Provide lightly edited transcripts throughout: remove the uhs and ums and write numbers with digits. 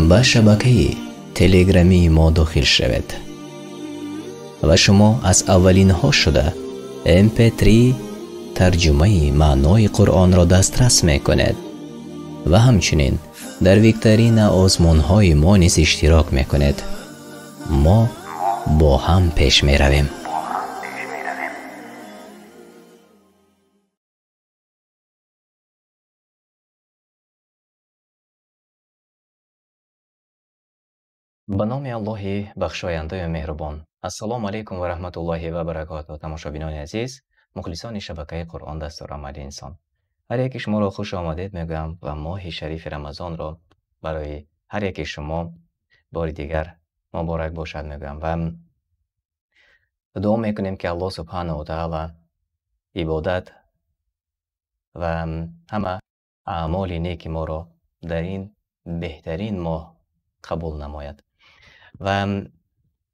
به شبکه تلگرامی ما داخل شوید و شما از اولین ها شده MP3 ترجمه معنای قرآن را دسترس می کنید و همچنین در ویکترین آزمون های ما نیز اشتراک می کنید. ما با هم پیش می رویم. به نام الله بخشاینده و مهربان. السلام علیکم و رحمت الله و برکاته. تماشابینان عزیز، مخلصان شبکه قرآن دستورالعمل انسان، هر یک شما را خوش آمدید میگویم و ماه شریف رمضان را برای هر یک شما بار دیگر مبارک باشد میگویم و دعا میکنیم که الله سبحانه و تعالی عبادت و همه اعمال نیک ما را در این بهترین ماه قبول نماید. و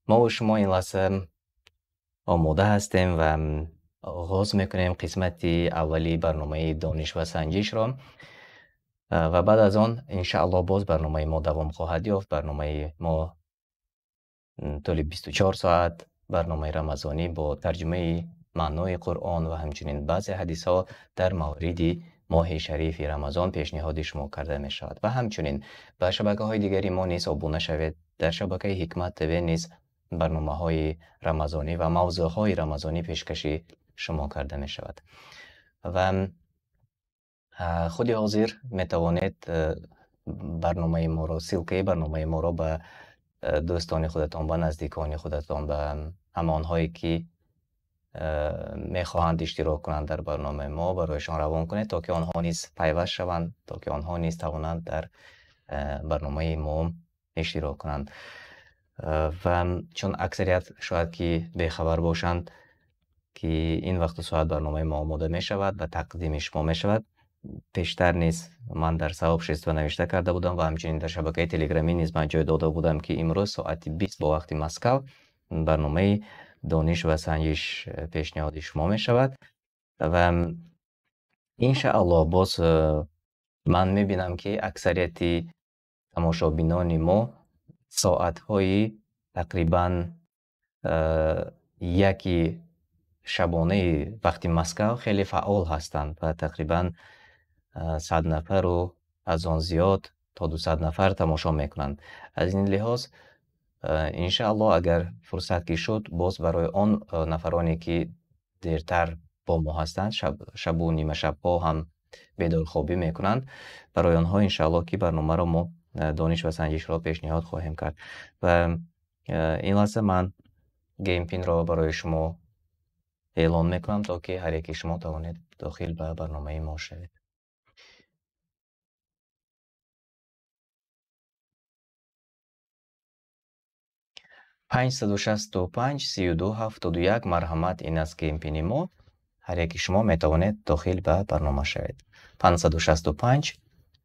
ما و شما این لحظه آماده هستیم و آغاز میکنیم قسمت اولی برنامه دانش و سنجش را و بعد از آن انشاءالله باز برنامه ما دوام خواهد یافت. برنامه ما طول 24 ساعت برنامه رمضانی با ترجمه معنای قرآن و همچنین بعضی حدیث ها در مورد ماه شریف رمضان پیشنهاد شما کرده می شود و همچنین به شبکه های دیگری ما نیز ابونه شوید. در شبکه حکمت تیوی نیز برنامه های رمضانی و موضوع های رمضانی پیشکشی شما کرده می شود و خود حاضر می توانید برنامه ما را سلکه برنامه ما را به دوستان خودتان، به نزدیکان خودتان، به همانهایی که میخواهند اشتراک کنند در برنامه ما برایشان روان کنید تا که آنها نیز پیوست شوند، تا که آنها نیز توانند در برنامه ما اشتراک کنند. و چون اکثریت شاید که بخبر باشند که این وقت ساعت برنامه ما آماده می شود و تقدیم شما می شود، پیشتر نیز من در صواب شست و نوشته کرده بودم و همچنین در شبکه تلگرامی نیز من جای داده بودم که امروز ساعت 20 با وقت مسکو برنامه دانش و سنجش پیشنهاد شما می شود و انشاءالله باز من می بینم که اکثریت تماشابینان ما ساعت های تقریبا یکی شبانه وقت مسکو خیلی فعال هستند و تقریبا 100 نفر و از آن زیاد تا 200 نفر تماشا میکنند. از این لحاظ انشاءالله اگر فرصت که شد باز برای آن نفرانی که دیرتر با ما هستند، شب و نیمه شب ها هم بیدار خوابی میکنند، برای آنها انشاءالله که برنامه را ما دانش و سنجش را پیشنهاد خواهیم کرد و این لحظه من گیم پین را برای شما اعلان میکنم تا که هر یکی شما توانید داخل به برنامه ما شوید. «565 32 71» مرحمت این است گیم پین ما. هر یکی شما میتوانید داخل به برنامه شوید. 565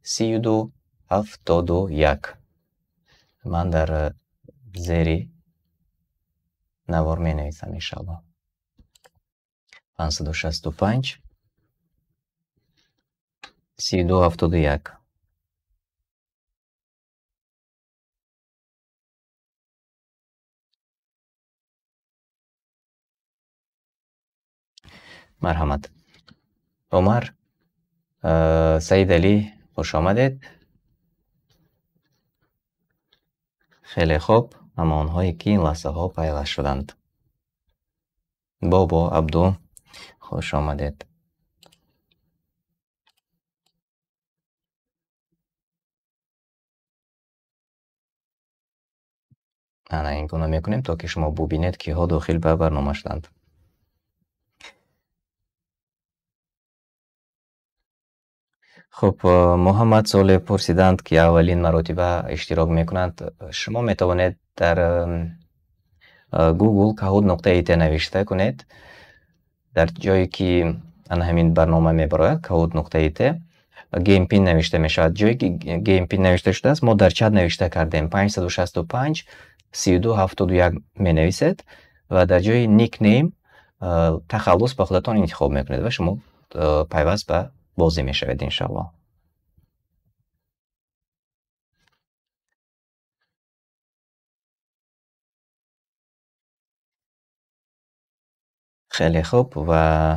32 71. من در زیر نوار می نویسم انشاءالله. 565 32 71. مرحمت. عمر، سعید علی، خوش آمدید. خیلی خوب. اما آنهایی که این لحظه ها پیوست شدند: بابا، عبدو، خوش آمدید. انا این گونه میکنیم تا که شما ببینید که ها داخل به برنامه شدند. خب محمد صالح پرسیدند که اولین مراتبه اشتراک میکنند. شما میتوانید در گوگل کهود نقطه ات نوشته کنید. در جایی که همین برنامه میبراید کهود نقطه ات گیم پین نوشته میشود. جایی که گیم پین نوشته شده است ما در چت نوشته کردیم 565 32 71 می نویسید و در جای نیک نیم تخلص به خودتان انتخاب میکنید و شما پیوست به بازی میشوید انشاءالله. خیلی خوب و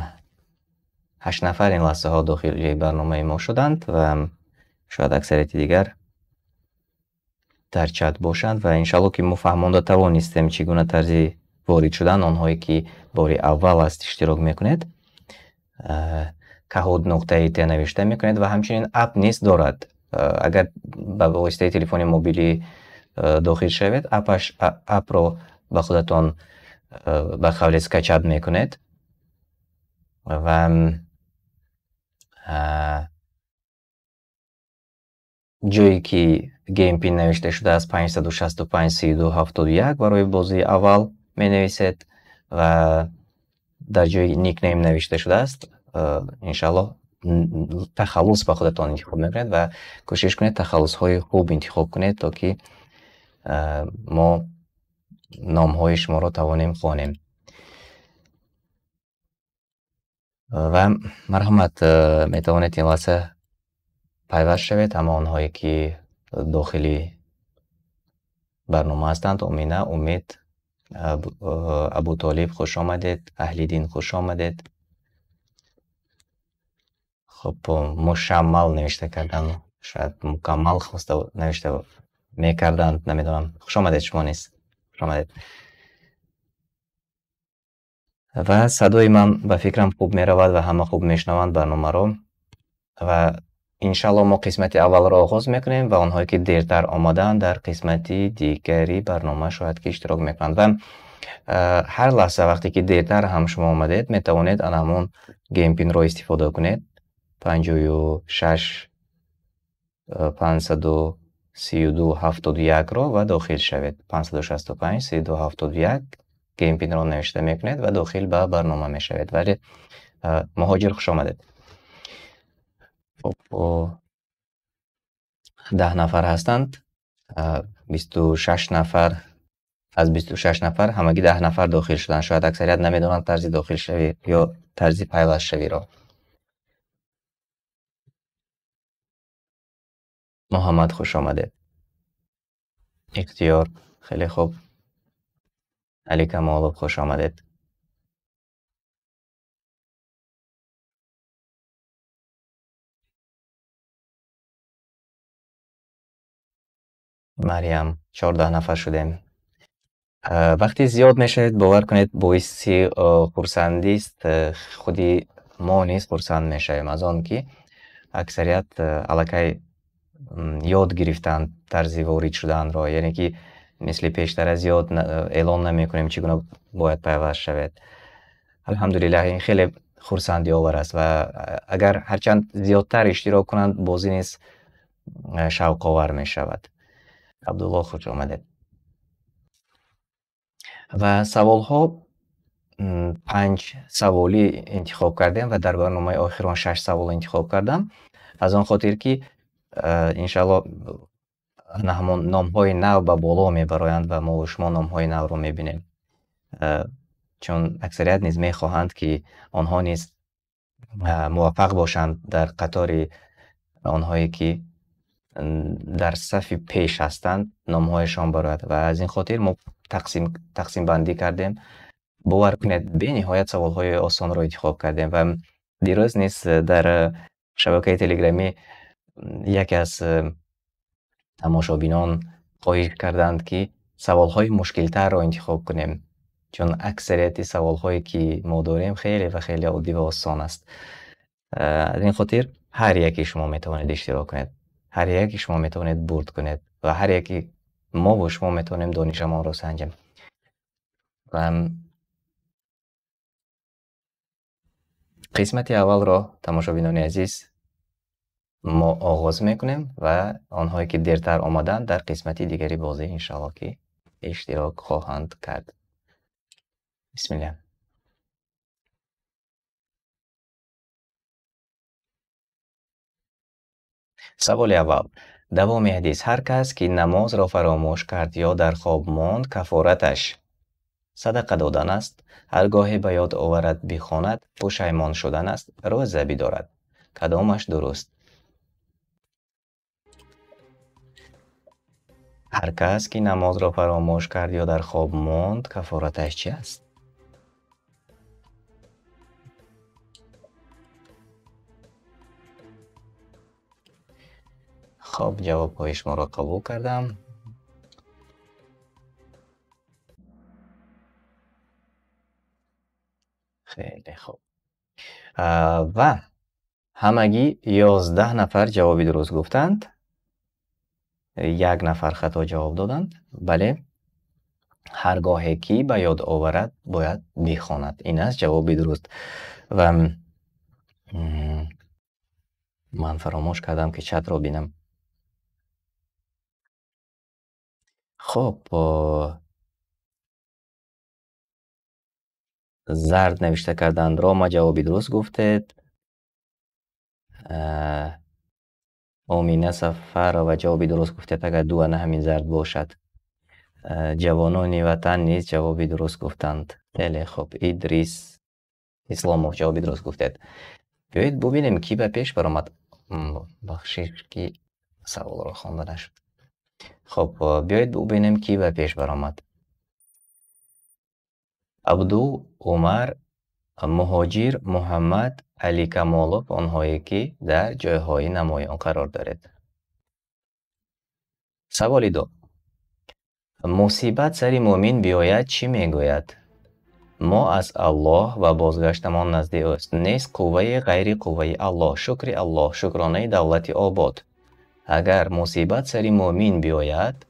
8 نفر این لحظه ها داخل برنامه ما شدند و شاید اکثریت دیگر در چت باشند و انشالله که ما فهمانده توانستیم چگونه طرزی وارد شدن آنهایی که باری اول است اشتراک میکنید. کهود نقطه ت نوشته میکنید و همچنین اپ نیز دارد. اگر با واسطه تلفن موبیلی داخل شوید اپ رو به خودتان به قول اسکچ میکنید و جایی که گیم پین نوشته شده از 565 32 71 برای بازی اول می نویسید و در جای نیک نیم نوشته شده است. انشالله تخلص به خودتان انتخاب میکنید و کوشش کنید تخلص های خوب انتخاب کنید تا که ما نام های شما را توانیم خوانیم. و مرحمت می توانید این لحظه پیوست شوید همه آنهایی که داخلی برنامه هستند. امید ابو طالب خوش آمدید. اهل دین خوش آمدید. خب مشمل نوشته کردن، شاید مکمل خواسته نوشته میکردند، نمیدونم. خوش آمدید شما نیست. خوش آمدید. و صدای من به فکرم خوب میرود و همه خوب میشنوند برنامه رو و انشالله ما قسمت اول را آغاز میکنیم و آنهایی که دیرتر آمدن در قسمت دیگری برنامه شاید که اشتراک میکنند و هر لحظه وقتی که دیرتر هم شما آمدید میتوانید از همون گیم پین رو استفاده کنید. 56 532 71 رو و داخل شوید. 565 32 71 گیم پین رو نوشته میکنید و داخل به برنامه میشوید. ولی مهاجر خوش آمدید. خب 10 نفر هستند. 26 نفر از 26 نفر همگی 10 نفر داخل شدن. شاید اکثریت نمیدونند طرزی داخل شوی یا طرزی پیوست شوی را. محمد خوش آمده. اختیار خیلی خوب. علی کمالov خوش آمدید. مریم 14 نفر شدیم. وقتی زیاد میشید باور کنید باعث خرسندی است. خودی ما نیز خرسند میشویم از آن که اکثریت الکی یاد گرفتن طرز وارد شدن را، یعنی که مثل پیشتر از یاد اعلان نمی کنیم چگونه باید پیوست شود. الحمدلله این خیلی خرسندی آور است و اگر هرچند زیادتر اشتراک کنند بازی نیز شوق آور می شود. عبدالله خوش آمدید. و سوال ها 5 سوالی انتخاب کردیم و در برنامه آخران 6 سوال انتخاب کردم از آن خاطر که انشالله همون نام های نو به بالا میبرایند و ما و شما نام های نو رو میبینیم، چون اکثریت نیز میخواهند که آنها نیز موفق باشند در قطار آنهایی که در صف پیش هستند نام هایشان برآید و از این خاطر ما تقسیم بندی کردیم. باور کنید به نهایت سوال های آسان را انتخاب کردیم و دیروز نیز در شبکه تلگرامی یکی از تماشابینان خواهش کردند که سوال های مشکل تر را انتخاب کنیم، چون اکثریت سوال هایی که ما داریم خیلی و خیلی عادی و آسان است. از این خاطر هر یکی شما میتوانید اشتراک کنید، هر یکی شما میتوانید برد کنید و هر یکی ما و شما میتونیم دانش ما را سنجیم. و قسمت اول را تماشابینان عزیز ما آغاز میکنیم و آنهایی که دیرتر آمدن در قسمت دیگری بازی انشاءالله که اشتراک خواهند کرد. بسم الله. سوال اول، دوام حدیث: هر کس که نماز را فراموش کرد یا در خواب ماند کفارتش صدقه دادن است. هرگاه به یاد آورد بخواند پشیمان شدن است. روزه بدارد. کدامش درست؟ هر کس که نماز را فراموش کرد یا در خواب ماند کفارتش چی است؟ خب جوابهای شما را قبول کردم. خیلی خوب. و همگی 11 نفر جوابی درست گفتند. 1 نفر خطا جواب دادند. بله، هرگاهی که به یاد آورد باید بخواند. این است جوابی درست. و من فراموش کردم که چت را بینم. خب زرد نوشته کردند راما جوابی درست گفتید. آمینه سفر و جوابی درست گفتید اگر دو نه همین زرد باشد. جوانان وطن نیز جوابی درست گفتند. خیلی خوب. ادریس اسلاموف جوابی درست گفتید. بیایید ببینیم کی به پیش برآمد. بخشید که سوال را خوانده نشد. خب بیایید ببینیم کی به پیش برآمد. عبدو، عمر، مهاجر، محمد، علی کمالوف، آنهایی که در جایهای نمایان قرار دارد. سوال دو. مصیبت سری مؤمن بیاید چی میگوید؟ ما از الله و بازگشتمان نزد اوست. نیست قوه غیر قوه الله. شکر الله، شکرانه دولت آباد. اگر مصیبت سری مؤمن بیاید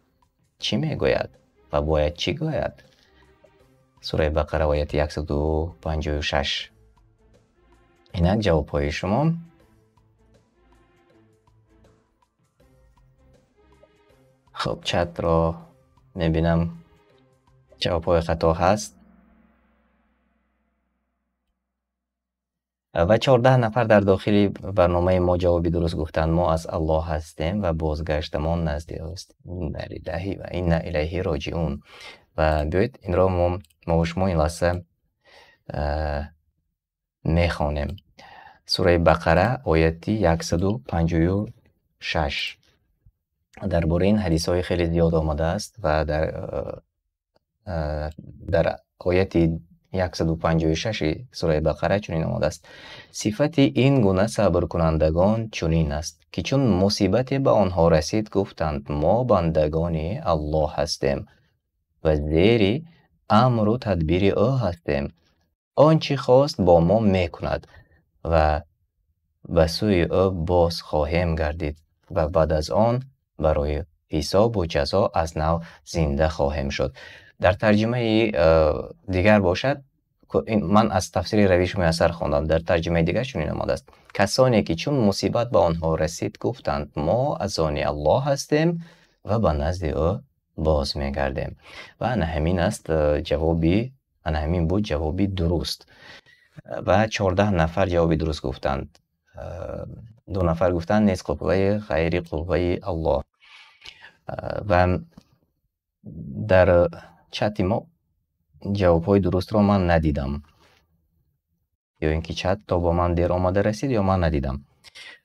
چی میگوید و باید چی گوید؟ سوره بقره آیه 156. اینک جوابهای شما. خب چت را میبینم جوابهای خطا هست و 14 نفر در داخل برنامه ما جوابی درست گفتند. ما از الله هستیم و بازگشتمان نزد اوست. انا لله و انا الیه راجعون. و بیایید این را ما و شما این لحظه میخوانیم. سوره بقره آیه 156. درباره این حدیث های خیلی زیاد آمده است و در آیه 156 سوره بقره چنین آمده است: صفت این گونه صبر کنندگان چنین است که چون مصیبت به آنها رسید گفتند ما بندگان الله هستیم و زیر امر و تدبیر او هستیم. آنچه خواست با ما میکند و به سوی او باز خواهیم گردید و بعد از آن برای حساب و جزا از نو زنده خواهیم شد. در ترجمه دیگر باشد، من از تفسیر رویش میسر خواندم، در ترجمه دیگر چنین آمده است: کسانی که چون مصیبت به آنها رسید گفتند ما از آن الله هستیم و به نزد او باز میگردیم. و همین است جوابی، همین بود جوابی درست. و 14 نفر جوابی درست گفتند. 2 نفر گفتند نیست قوه غیر قوه الله. و در چت ما جوابهای درست را من ندیدم، یا اینکه چت تا با من دیر آمده رسید یا من ندیدم.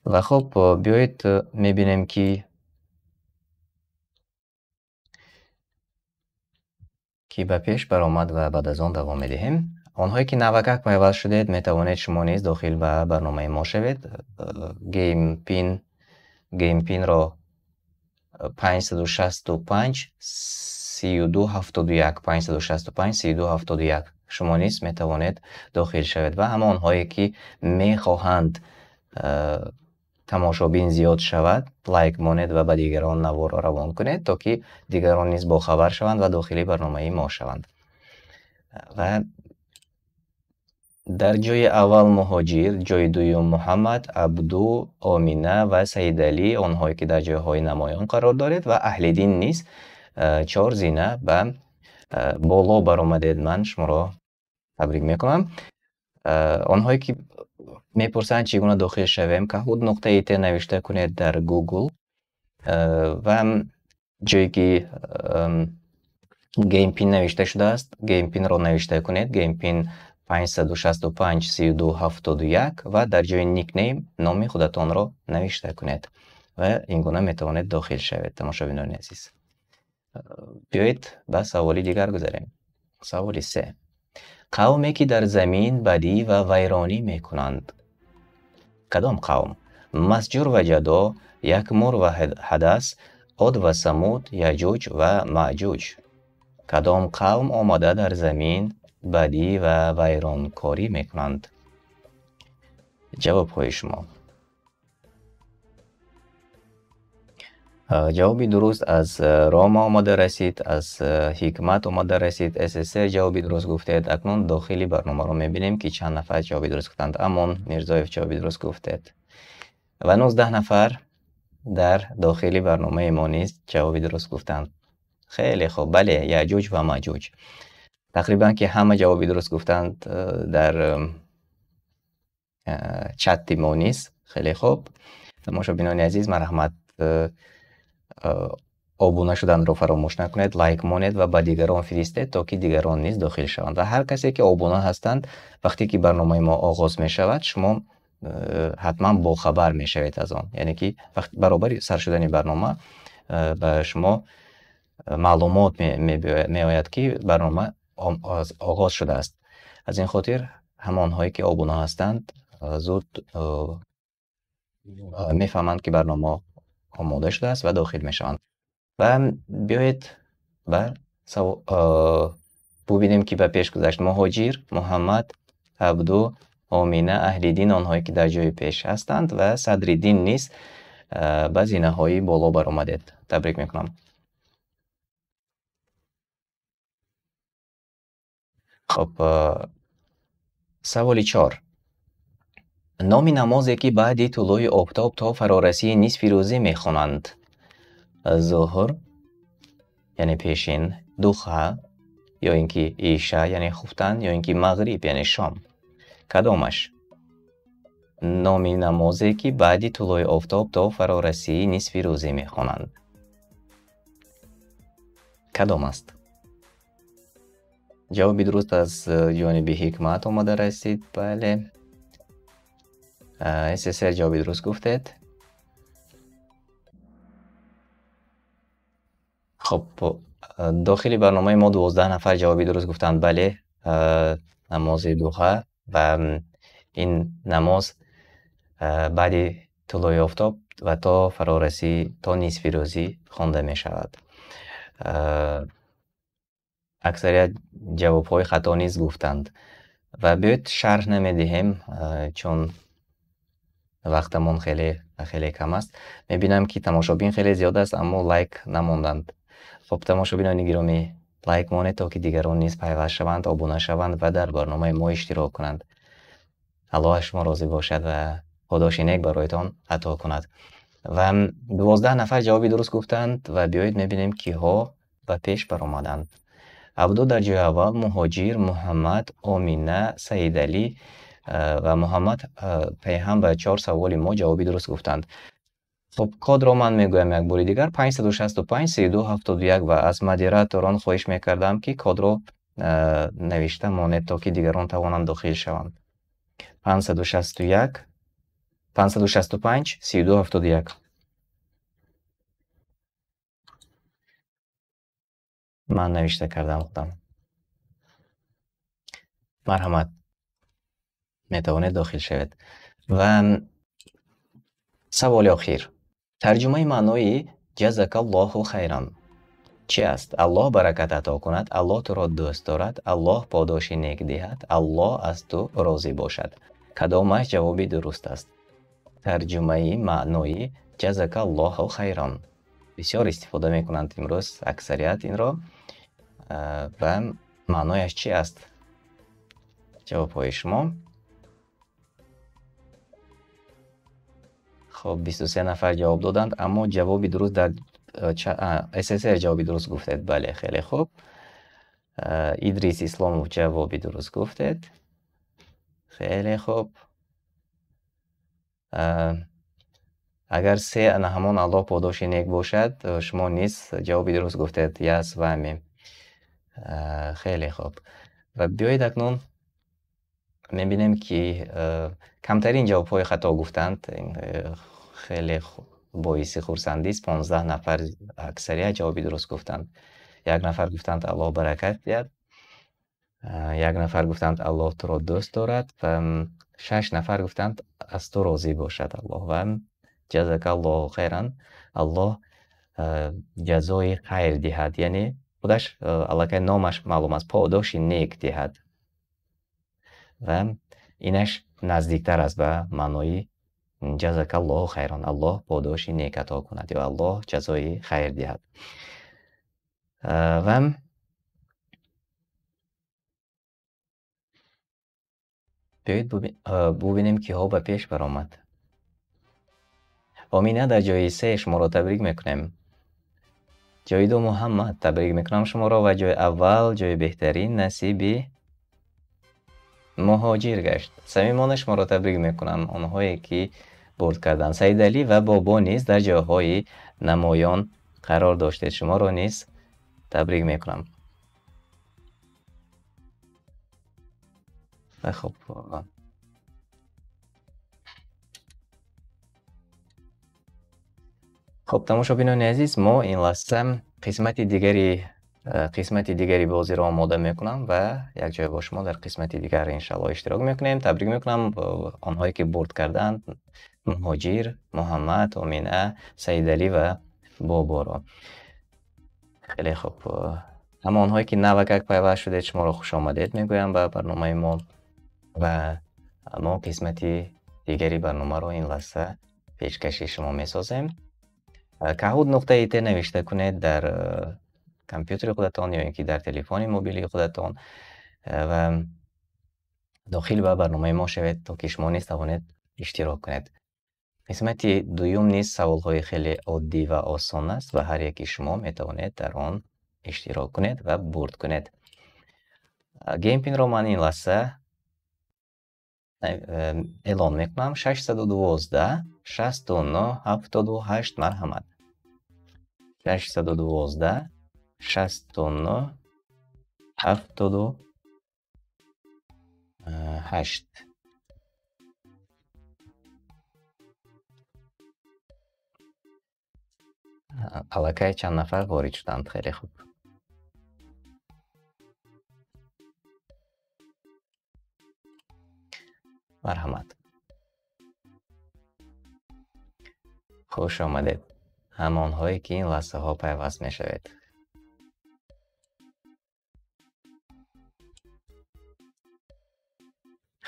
و خب بیایید میبینیم که کی به پیش برآمد و بعد از آن دوام میدهیم. آنهایی که نوکک پیوست شدید میتوانید شما نیز داخل به برنامه ما شوید. گیم پین را 565 3271 565 3271 شما نیز میتوانید داخل شوید. و همه آنهایی که میخواهند تماشابین زیاد شود لایک مانید و به دیگران نوار را روان کنید تا که دیگران نیز با خبر شوند و داخلی برنامه ما شوند. و در جای اول مهاجر، جای دوم محمد، عبدو، آمینه و سید علی، آنهایی که در جایهای نمایان قرار دارید و اهل دین نیز 4 زینه به بالا برآمدید. من شما را تبریک میکنم. آنهایی که میپرسند چگونه داخل شویم، که خود نقطه ت نوشته کنید در گوگل و جایی که گیم پین نوشته شده است گیم پین را نوشته کنید. گیم پین 565 3271 و در جای نیک نیم نام خودتان را نوشته کنید و این گونه میتوانید داخل شوید. تماشابینان عزیز، بیایید به سوالی دیگر گذاریم. سوال 3. قومی که در زمین بدی و ویرانی میکنند. کدام قوم؟ масҷур ва ҷадо, якмур ва ҳадас, од ва самуд, яҷуҷ ва маъҷуҷ. Кадом қавм омада дар замин бадӣ ва вайронкорӣ мекунанд? ҷавобҳои шумо. ҷавоби дуруст аз Рома омада расид, аз ҳикмат омада расид. СССР ҷавоби дуруст гуфтед. Акнун дохили барномаро мебинем, ки чанд нафар ҷавоби дуруст гуфтанд. Амон Мирзоев ҷавоби дуруст гуфтед. Ва 19 нафар дар дохили барномаи мо низ ҷавоби дуруст гуфтанд. Хеле хуб. Бале, Яъҷуҷ ва Маъҷуҷ. Тақрибан ки ҳама ҷавоби дуруст гуфтанд дар чати мо низ. Хеле хуб. Тамошобинони азиз, марҳамат, обуна шуданро фаромӯш накунед, лайк монед ва ба дигарон фиристед, то ки дигарон низ дохил шаванд. Ва ҳар касе ки обуна ҳастанд, вақте ки барномаи мо оғоз мешавад, шумо ҳатман бохабар мешавед аз он. Яъне ки баробари сар шудани барнома ба шумо маълумот меояд, ки барнома оғоз шудааст. Аз ин хотир ҳамонҳое ки обуна ҳастанд зуд мефаҳманд ки барнома омода шудааст ва дохил мешаванд. Ва биёед ба бубинем, ки ба пеш гузашт. Муҳоҷир, Муҳаммад, Абду, Омина, Аҳлиддин, онҳое ки дар ҷойи пеш ҳастанд, ва Садриддин низ ба зинаҳои боло баромадед. Табрик мекунам. хоб, саволи 4. номи намозе ки баъди тулӯи офтоб то фарорасии нисфи рӯзӣ мехонанд. Зуҳр, яъне пешин, духа, ё ин ки иша, яъне хуфтан, ё ин ки мағриб, яъне шом. Кадомаш? номи намозе ки баъди тулӯи офтоб то фарорасии нисфи рӯзӣ мехонанд. Кадом аст? ҷавоби дуруст аз ҷониби ҳикмат омада расид. Бале. СССР ҷавоби дуруст гуфтед. хоб, дохили барномаи мо 12 нафар ҷавоби дуруст гуфтанд. Бале, намози духа ва ин намоз баъди тулӯи офтоб ва то фарорасӣ, то нисфи рӯзӣ хонда мешавад. аксарият ҷавобҳои хато низ гуфтанд. Ва биёед шарҳ намедиҳем, чун вақтамон хеле кам аст. Мебинам, ки тамошобин хеле зиёд аст, аммо лайк намонданд. хоб, тамошобинони гиромӣ, лайк монед, то ки дигарон низ пайваст шаванд, обуна шаванд ва дар барномаи мо иштирок кунанд. Аллоҳ аз шумо розӣ бошад ва подоши нек бароятон ато кунад. Ва 12 нафар ҷавоби дуруст гуфтанд ва биёед мебинем киҳо ба пеш баромаданд. Абду дар ҷойи аввал, Муҳоҷир, Муҳаммад, Омина, Саидалӣ ва Муҳаммад пайҳам ба 4 саволи мо ҷавоби дуруст гуфтанд. хоб, кодро ман мегӯям як бори дигар. 565 32 71 ва аз модераторон хоҳиш мекардам, ки кодро навишта монед, то ки дигарон тавонанд дохил шаванд. 565 32 71. ман навишта кардам худам. марҳамат, метавонед дохил шавед. Ва саволи охир. тарҷумаи маънои ҷазакаллоҳу хайран чӣ аст? Аллоҳ баракат ато кунад, Аллоҳ туро дӯст дорад, Аллоҳ подоши нек диҳад, Аллоҳ аз ту розӣ бошад. Кадомаш ҷавоби дуруст аст? тарҷумаи маънои ҷазакаллоҳу хайран. бисёр истифода мекунанд имрӯз аксарият инро. ва маънояш чӣ аст? ҷавобҳои шумо. хоб, 23 нафар ҷавоб доданд, аммо ҷавоби дуруст дар СССР ҷавоби дуруст гуфтед. Бале, хеле хуб. Идрис Исломов ҷавоби дуруст гуфтед. Хеле хуб. агар се ҳамон Аллоҳ подоши нек бошад, шумо низ ҷавоби дуруст гуфтед. Яс вами. хеле хуб. ва биёед акнун мебинем, ки камтарин ҷавобҳои хато гуфтанд. хеле боиси хурсандист. 15 нафар аксарият ҷавоби дуруст гуфтанд. як нафар гуфтанд Аллоҳ баракат диҳад. як нафар гуфтанд Аллоҳ туро дӯст дорад. Ва 6 нафар гуфтанд аз ту розӣ бошад Аллоҳ ва ҷазакаллоҳу хайран, Аллоҳ ҷазои хайр диҳад, яъне худаш аллакай номаш маълум аст, подоши нек диҳад ва инаш наздиктар аст ба маънои ҷазакаллоҳу хайран, Аллоҳ подоши нек ато кунад ё Аллоҳ ҷазои хайр диҳад. Ва биёед бубинем киҳо ба пеш баромад. Омина дар ҷои 3 шуморо табрик мекунем. ҷои 2 Муҳаммад табрик мекунам шуморо ва ҷои аввал ҷои беҳтарин насиби муҳоҷир гашт. Самимона шуморо табрик мекунам, онҳое ки бурд карданд. Саидалӣ ва бобо низ дар ҷойҳои намоён қарор доштед. Шуморо низ табрик мекунам. ва хуб, тамошобинони азиз, мо ин лаҳза қисмати дигари бозиро омода мекунам ва якҷоя бо шумо дар қисмати дигар иншаллоҳ иштирок мекунем. Табрик мекунам онҳое ки бурд карданд, Муҳоҷир, Муҳаммад, Омина, Саидалӣ ва боборо. Хеле хуб. Ҳама онҳое ки навакак пайваст шудед, шуморо хушомадед мегӯям ба барномаи мо ва мо қисмати дигари барномаро ин лаҳза пешкаши шумо месозем. kahoot.it навишта кунед дар компютери худатон ё ин ки дар телефони мобили худатон ва дохил ба барномаи мо шавед, то ки шумо низ тавонед иштирок кунед. қисмати дуюм низ саволҳои хеле оддӣ ва осон аст ва ҳар яки шумо метавонед дар он иштирок кунед ва бурд кунед. Геймпинро ман ин лаҳза эълон мекунам. 612 69 78 марҳамат. 612 69 78. аллакай чанд нафар ворид шуданд. Хеле хуб. марҳамат. хуш омадед ҳама онҳое ки ин лаҳзаҳо пайваст мешавед.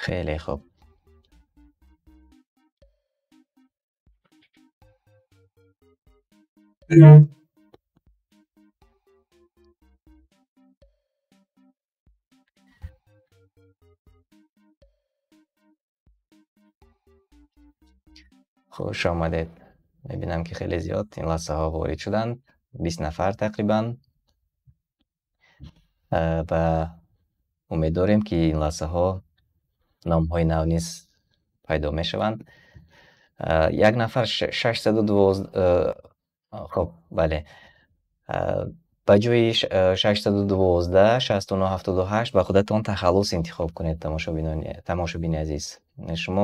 хеле хуб. хуш омадед. мебинам ки хеле зиёд ин лаҳзаҳо ворид шуданд. 20 нафар тақрибан. ва умеддорем ки ин лаҳзаҳо номҳои нав низ пайдо мешаванд. як нафар 612 хуб, бале. ба ҷои 612 69 78 ба худатон тахаллус интихоб кунед. тамошобини азиз, шумо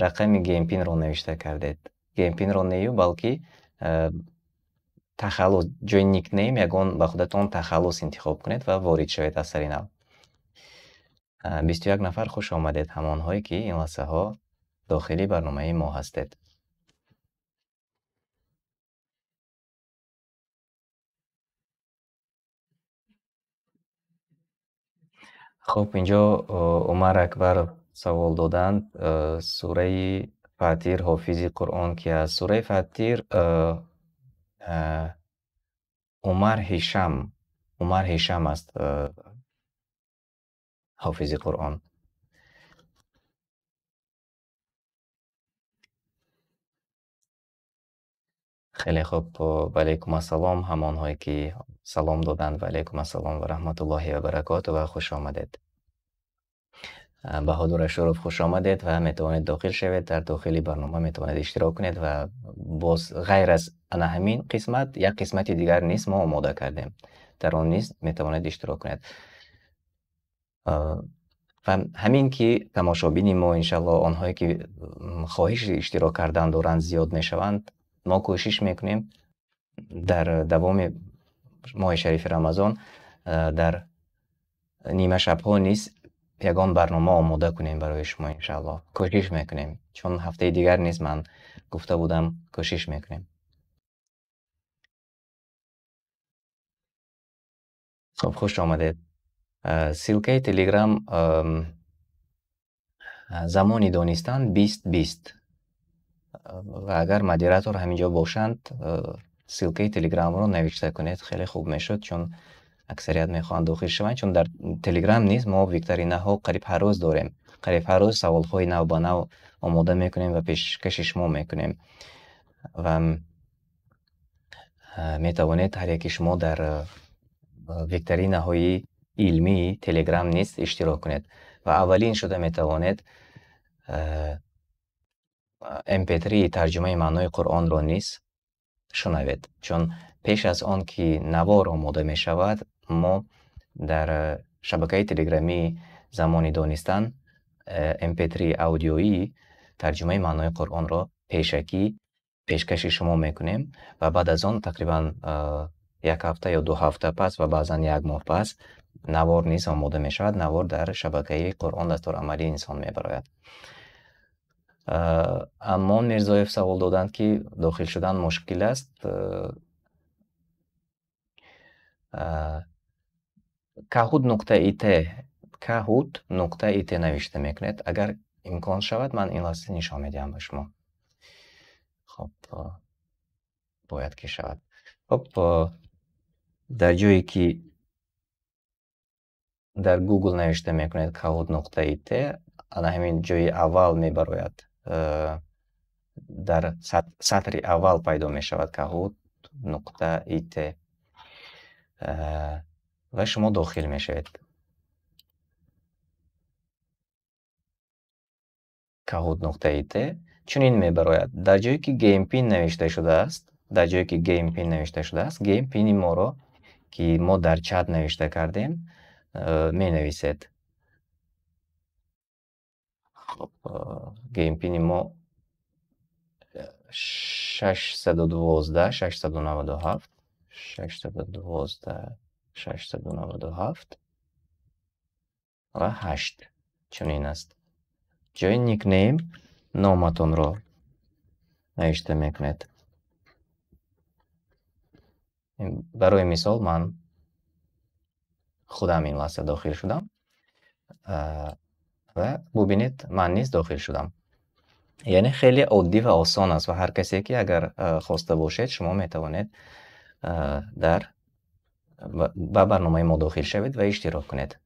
рақами геймпинро навишта кардед. геймпинро не ю, балки тахаллус, ҷои никнейм ягон ба худатон тахаллус интихоб кунед ва ворид шавед аз сари нав. 21 нафар хуш омадед, ҳама онҳое ки ин лаҳзаҳо дохили барномаи мо ҳастед. хуб, инҷо Умар Акбар савол доданд. Сураи Фатир ҳофизи Қуръон ки аст? Сураи Фатир Умар Ҳишам аст ҳофизи Қуръон. хеле хуб. ваалайкум ассалом ҳама онҳое ки салом доданд. ваалайкум ассалом ва раҳматуллоҳи ва баракоту ва хуш омадед. Баҳодур Ашуров хуш омадед ва метавонед дохил шавед. Дар дохили барнома метавонед иштирок кунед ва боз ғайр аз ана ҳамин қисмат, як қисмати дигар низ мо омода кардем. Дар он низ метавонед иштирок кунед. ва ҳамин ки тамошобини мо иншаллоҳ онҳое ки хоҳиши иштирок кардан доранд зиёд мешаванд, мо кӯшиш мекунем дар давоми моҳи шарифи Рамазон дар нима шабҳо низ ягон барнома омода кунем барои шумо иншааллоҳ. Кӯшиш мекунем. Чун ҳафтаи дигар низ ман гуфта будам кӯшиш мекунем. хуб, хуш омадед. Силкаи Telegram замони донистан 2020 ва агар модератор ҳаминҷо бошанд, силкаи Telegram-ро навишта кунед, хеле хуб мешуд, чун аксарият мехоҳанд дохил шаванд, чун дар Telegram низ мо викторинаҳо қариб ҳар рӯз дорем. Қариб ҳар рӯз саволҳои нав ба нав омода мекунем ва пешкаши шумо мекунем. Ва метавонед ҳар яки шумо дар викторинаҳои илмии Telegram низ иштирок кунед. Ва аввалин шуда метавонед MP3 тарҷумаи маънои Қуръонро низ шунавед. Чун пеш аз он ки навор омода мешавад, мо дар шабакаи телеграмии замони донистан MP3 аудиоии тарҷумаи маънои Қуръонро пешакӣ пешкаши шумо мекунем ва баъд аз он тақрибан 1 ҳафта ё 2 ҳафта пас ва баъзан 1 моҳ пас навор низ омода мешавад. Навор дар шабакаи Қуръон дастурамалии инсон мебарояд. Аммон Мирзоев савол доданд, ки дохил шудан мушкил аст. Kahoot.it навишта мекунед. Агар имкон шавад, ман ин лаҳза нишон медиҳам ба шумо. Хуб, бояд ки шавад. Хуб, дар ҷое ки дар Google навишта мекунед Kahoot.it, ана ҳамин ҷои аввал мебарояд. Дар сатри аввал пайдо мешавад Kahoot.it ва шумо дохил мешавед. Kahoot.it чунин мебарояд. Дар ҷое ки GamePin навишта шудааст, GamePin-и моро ки мо дар чат навишта кардем, менависед. Хуб, GamePin-и мо 612 697 612 697 ва 8 чунин аст. ҷои никнейм номатонро навишта мекунед. Барои мисол ман худам ин лаҳза дохил шудам ва бубинед ман низ дохил шудам. Яъне хеле оддӣ ва осон аст ва ҳар касе ки агар хоста бошед, шумо метавонед ба барномаи мо дохил шавед ва иштирок кунед.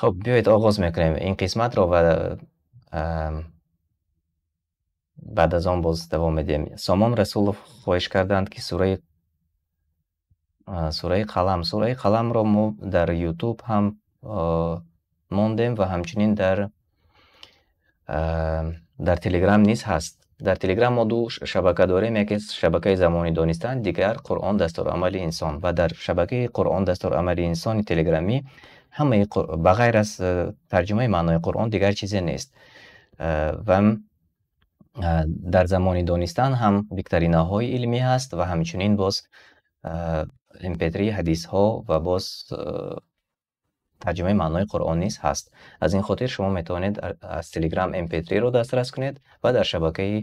хуб, биёед оғоз мекунем ин қисматро ва баъд аз он боз давом медиҳем. Сомон Расулов хоҳиш карданд, ки сураи қаламро мо дар YouTube ҳам мондем ва ҳамчунин дар Telegram низ ҳаст. Дар Telegram мо ду шабака дорем. Яке шабакаи замони донистан, дигар Қуръон дастурамали инсон. Ва дар шабакаи Қуръон дастурамали инсони Телеграмӣ ҳамаи ба ғайр аз тарҷумаи маънои Қуръон дигар чизе нест. Ва дар замони донистан ҳам викторинаҳои илмӣ ҳаст ва ҳамчунин боз MP3 ҳадисҳо ва боз тарҷумаи маънои Қуръон низ ҳаст. Аз ин хотир шумо метавонед аз Telegram MP3-ро дастрас кунед ва дар шабакаи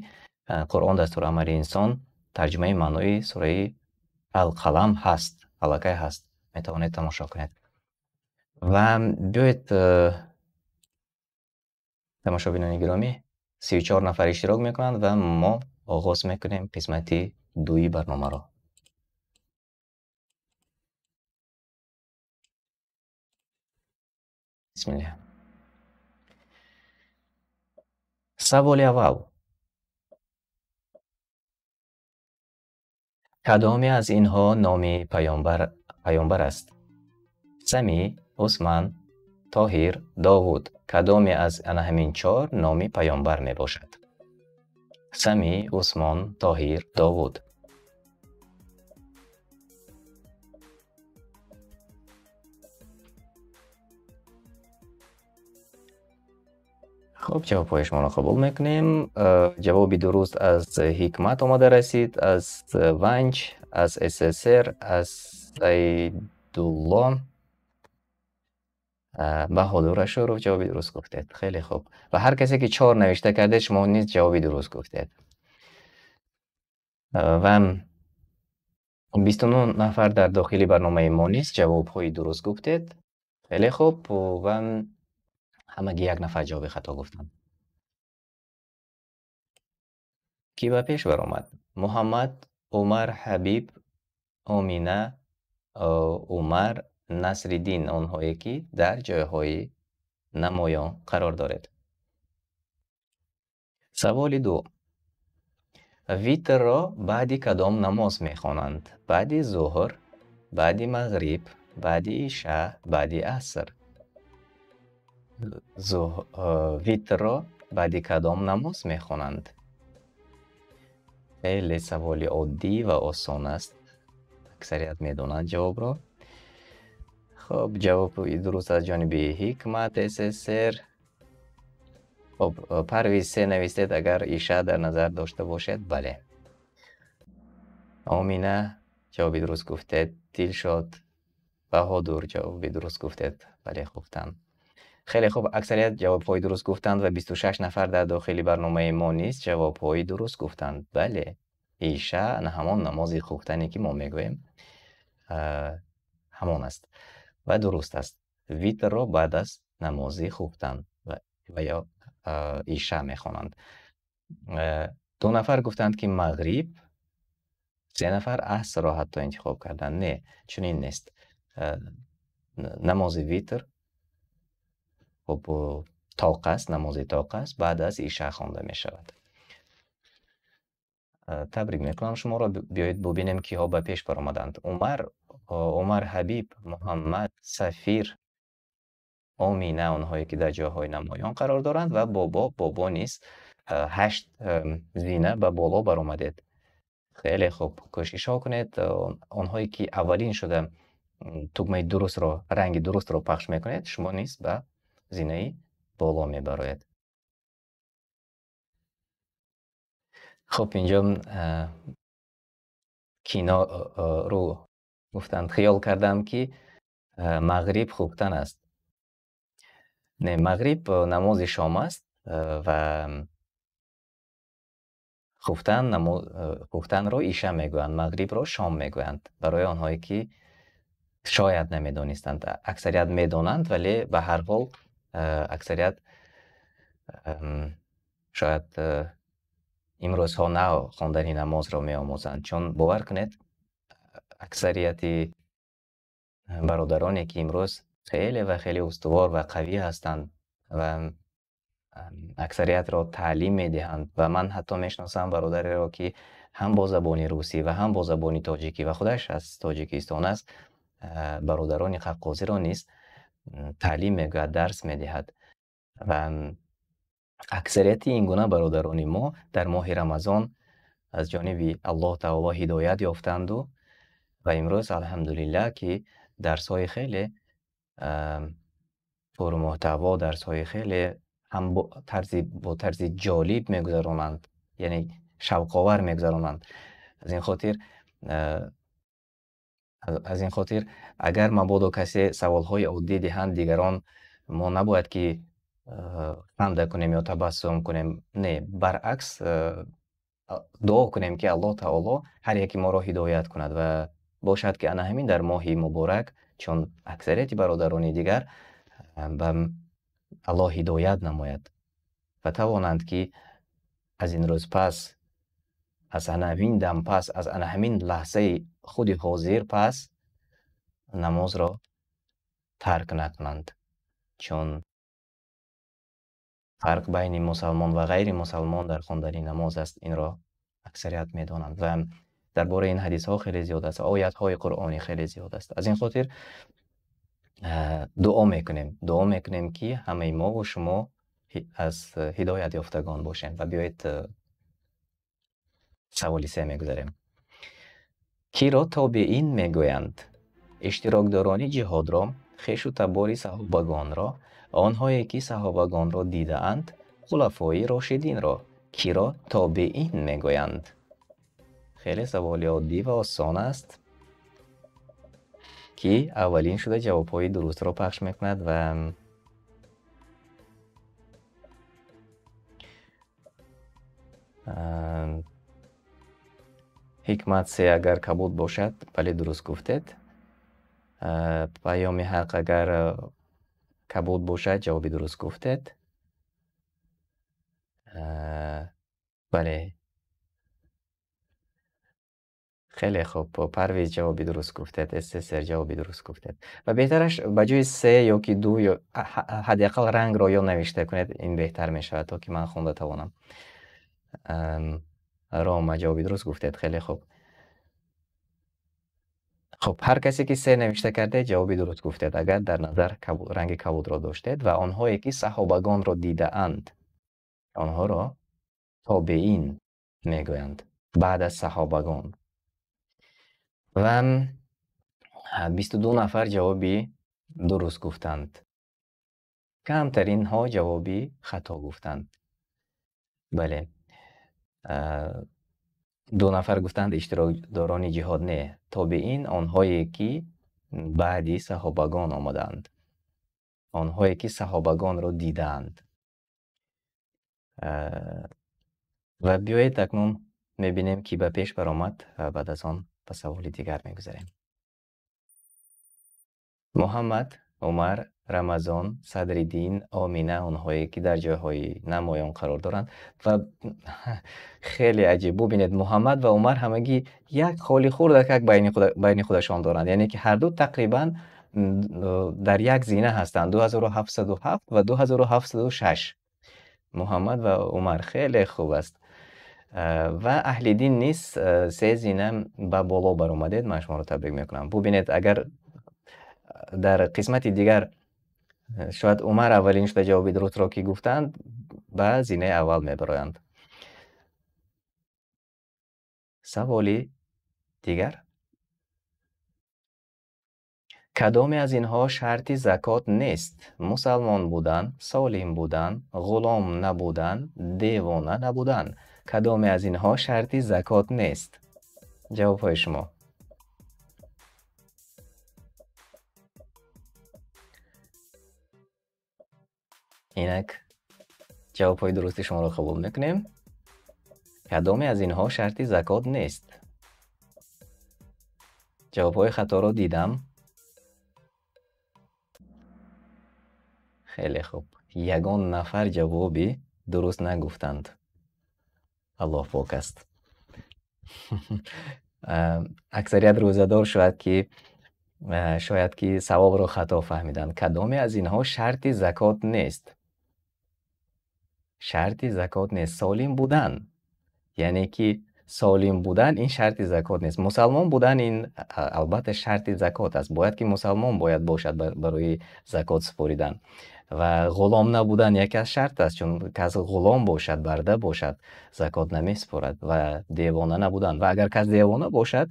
Қуръон дастурамали инсон тарҷумаи маънои сураи Ал-Қалам ҳаст, аллакай ҳаст. Метавонед тамошо кунед. ва биёед тамошобинони гиромӣ, 34 нафар иштирок мекунанд ва мо оғоз мекунем қисмати дуи барномаро. бисмиллаҳ. саволи аввал: кадоме аз инҳо номи паёнбар аст? Самӣ, Усман, Тоҳир, Довуд. Кадоме аз ана ҳамин 4 номи паёнбар мебошад? Самӣ, Усмон, Тоҳир, Довуд. хуб, ҷавобҳои шуморо қабул мекунем. ҷавоби дуруст аз Ҳикмат омада расид, аз Ванҷ, аз СССР, аз عبدالله بهادرش رو جوابی درست گفتید. خیلی خوب. و هر کسی که 4 نوشته کرده شما نیز جوابی درست گفتید. و 29 نفر در داخل برنامه ما نیست جواب‌های درست گفتید. خیلی خوب. و همگی 1 نفر جواب خطا گفتند. کی به پیش برآمد؟ محمد، عمر، حبیب، آمینه، عمر، نصرالدین، آنهایی که در جایهای نمایان قرار دارد. سوال 2. ویتر را بعد کدام نماز میخوانند؟ بعد ظهر، بعد مغرب، بعد عشاء، بعد عصر. ویتر را بعد کدام نماز میخوانند؟ خیلی سوال عادی و آسان است. اکثریت میدونند جواب را. خب جواب درست از جانب حکمت سر. خب پرویز 3 نویسید اگر عشاء در نظر داشته باشد. بله. آمینه جواب درست گفتید. دلشاد، بهادر جواب درست گفتید. بله گفتم. خیلی خوب. اکثریت جواب‌های درست گفتند و 26 نفر در داخل برنامه ما نیست جواب‌های درست گفتند. بله. عشاء همان نماز خفتنی که ما میگوییم همان است و درست است. ویتر را بعد از نماز خفتن و یا عشاء میخوانند. 2 نفر گفتند که مغرب. 3 نفر عصر را حتی انتخاب کردند. نه چنین نیست. نماز ویتر خب طاق است. نماز طاق است. بعد از عشاء خوانده می شود. تبریک میکنم شما را. بیایید ببینیم کی ها به پیش برآمدند. عمر، حبیب، محمد، سفیر، آمینه، آنهایی که در جاهای نمایان قرار دارند و بابا نیست. 8 زینه به بالا برآمدید. خیلی خوب. کوشش ها کنید. آنهایی که اولین شده تکمه درست را، رنگ درست را پخش میکنید شما نیست به زینه بالا میبرید. خب اینجا کینا رو گفتند خیال کردم که مغرب خوبتن است. نه، مغرب نماز شام است و خفتن را عشاء میگویند، مغرب را شام میگویند. برای آنهایی که شاید نمیدانستند. اکثریت میدانند ولی به هر حال اکثریت شاید امروزها نه خواندن نماز را میآموزند. چون باور کنید اکثریت برادرانی که امروز خیلی و خیلی استوار و قوی هستند و اکثریت را تعلیم میدهند و من حتی میشناسم برادری را که هم با زبان روسی و هم با زبان تاجیکی و خودش از تاجیکستان است، برادران قفقازی را نیست تعلیم میگوید، درس میدهد. و اکثریت این گونه برادران ما در ماه رمضان از جانب الله تعالی هدایت یافتند و امروز الحمدلله که درس های خیلی پر محتوا، درس های خیلی هم با طرز جالب میگذرانند، یعنی شوق‌آور میگذرانند. از این خاطر اگر مبادا کسی سوال‌های عادی دهند دیگران ما نباید که خنده کنیم یا تبسم کنیم. نه، برعکس دعا کنیم که الله تعالی هر یکی ما را هدایت کند و باشد که انا همین در ماه مبارک چون اکثریت برادران دیگر به الله هدایت نماید و توانند که از این روز پس، از انا همین دم پس، از انا همین لحظه خود حاضر پس نماز را ترک نکنند. چون فرق بین مسلمان و غیر مسلمان در خواندن نماز است. این را اکثریت میدانند و درباره این حدیث ها خیلی زیاد است، آیات های قرآنی خیلی زیاد است. از این خاطر دعا میکنیم که همه ما و شما از هدایت یافتگان باشیم. و بیایید سوال 3 میگذاریم. کی را تابعین میگویند؟ اشتراکداران جهاد را، خویش و تبار صحابگان را، آنهایی که صحابگان را دیده اند، خلفای راشدین را کی را تابعین میگویند؟ خیلی سوال عادی و آسان است. ки аввалин шуда ҷавобҳои дурустро пахш мекунад ва ҳикмат се агар кабуд бошад, бале дуруст гуфтед. паёми ҳақ агар кабуд бошад, ҷавоби дуруст гуфтед. бале, хеле хуб. Парвиз ҷавоби дуруст гуфтед. СССР ҷавоби дуруст гуфтед. Ва беҳтараш ба ҷои се ё ки ду ё ҳадақал рангро ё навишта кунед, ин беҳтар мешавад, то ки ман хонда тавонам. Рома ҷавоби дуруст гуфтед. Хеле хуб. хуб, ҳар касе ки се навишта кардед, ҷавоби дуруст гуфтед, агар дар назар ранги кабудро доштед. Ва онҳое ки саҳобагонро дидаанд, онҳоро тобеин мегӯянд, баъд аз саҳобагон. ва 22 нафар ҷавоби дуруст гуфтанд. камтаринҳо ҷавоби хато гуфтанд. бале, 2 нафар гуфтанд иштирокдорони ҷиҳод не, тобеин онҳое ки баъди саҳобагон омаданд, онҳое ки саҳобагонро дидаанд. ва биёед акнун мебинем ки ба пеш баромад ва баъд аз он ба саволи дигар мегузарем. муҳаммад, умар, рамазон, садриддин, омина, онҳое ки дар ҷойҳои намоён қарор доранд. ва хеле аҷиб, бубинед, муҳаммад ва умар ҳамагӣ як холи хурдакак байни худашон доранд, яъне ки ҳарду тақрибан дар як зина ҳастанд, 2707 ва 2706. муҳаммад ва умар, хеле хуб аст. ва аҳлиддин низ се зина ба боло баромадед, ман шуморо табрик мекунам. бубинед, агар дар қисмати дигар шояд умар аввалин шуда ҷавоби дурустро ки гуфтанд, ба зинаи аввал мебароянд. саволи дигар. кадоме аз инҳо шарти закот нест? мусалмон будан, солим будан, ғулом набудан, девона набудан. кадоме аз инҳо шарти закот нест? ҷавобҳои шумо. инак ҷавобҳои дурусти шуморо қабул мекунем. кадоме аз инҳо шарти закот нест? ҷавобҳои хаторо дидам. хеле хуб. ягон нафар ҷавоби дуруст нагуфтанд. аллоҳ пок аст. аксарият рӯзадор шояд ки саволро хато фаҳмиданд. кадоме аз инҳо шарти закот нест? шарти закот нест. солим будан, яъне ки солим будан ин шарти закот нест. мусалмон будан ин албатта шарти закот аст. бояд ки мусалмон бояд бошад барои закот супоридан. ва ғулом набудан яке аз шарт аст, чун кас ғулом бошад, барда бошад, закот намесупорад. ва девона набудан, ва агар кас девона бошад,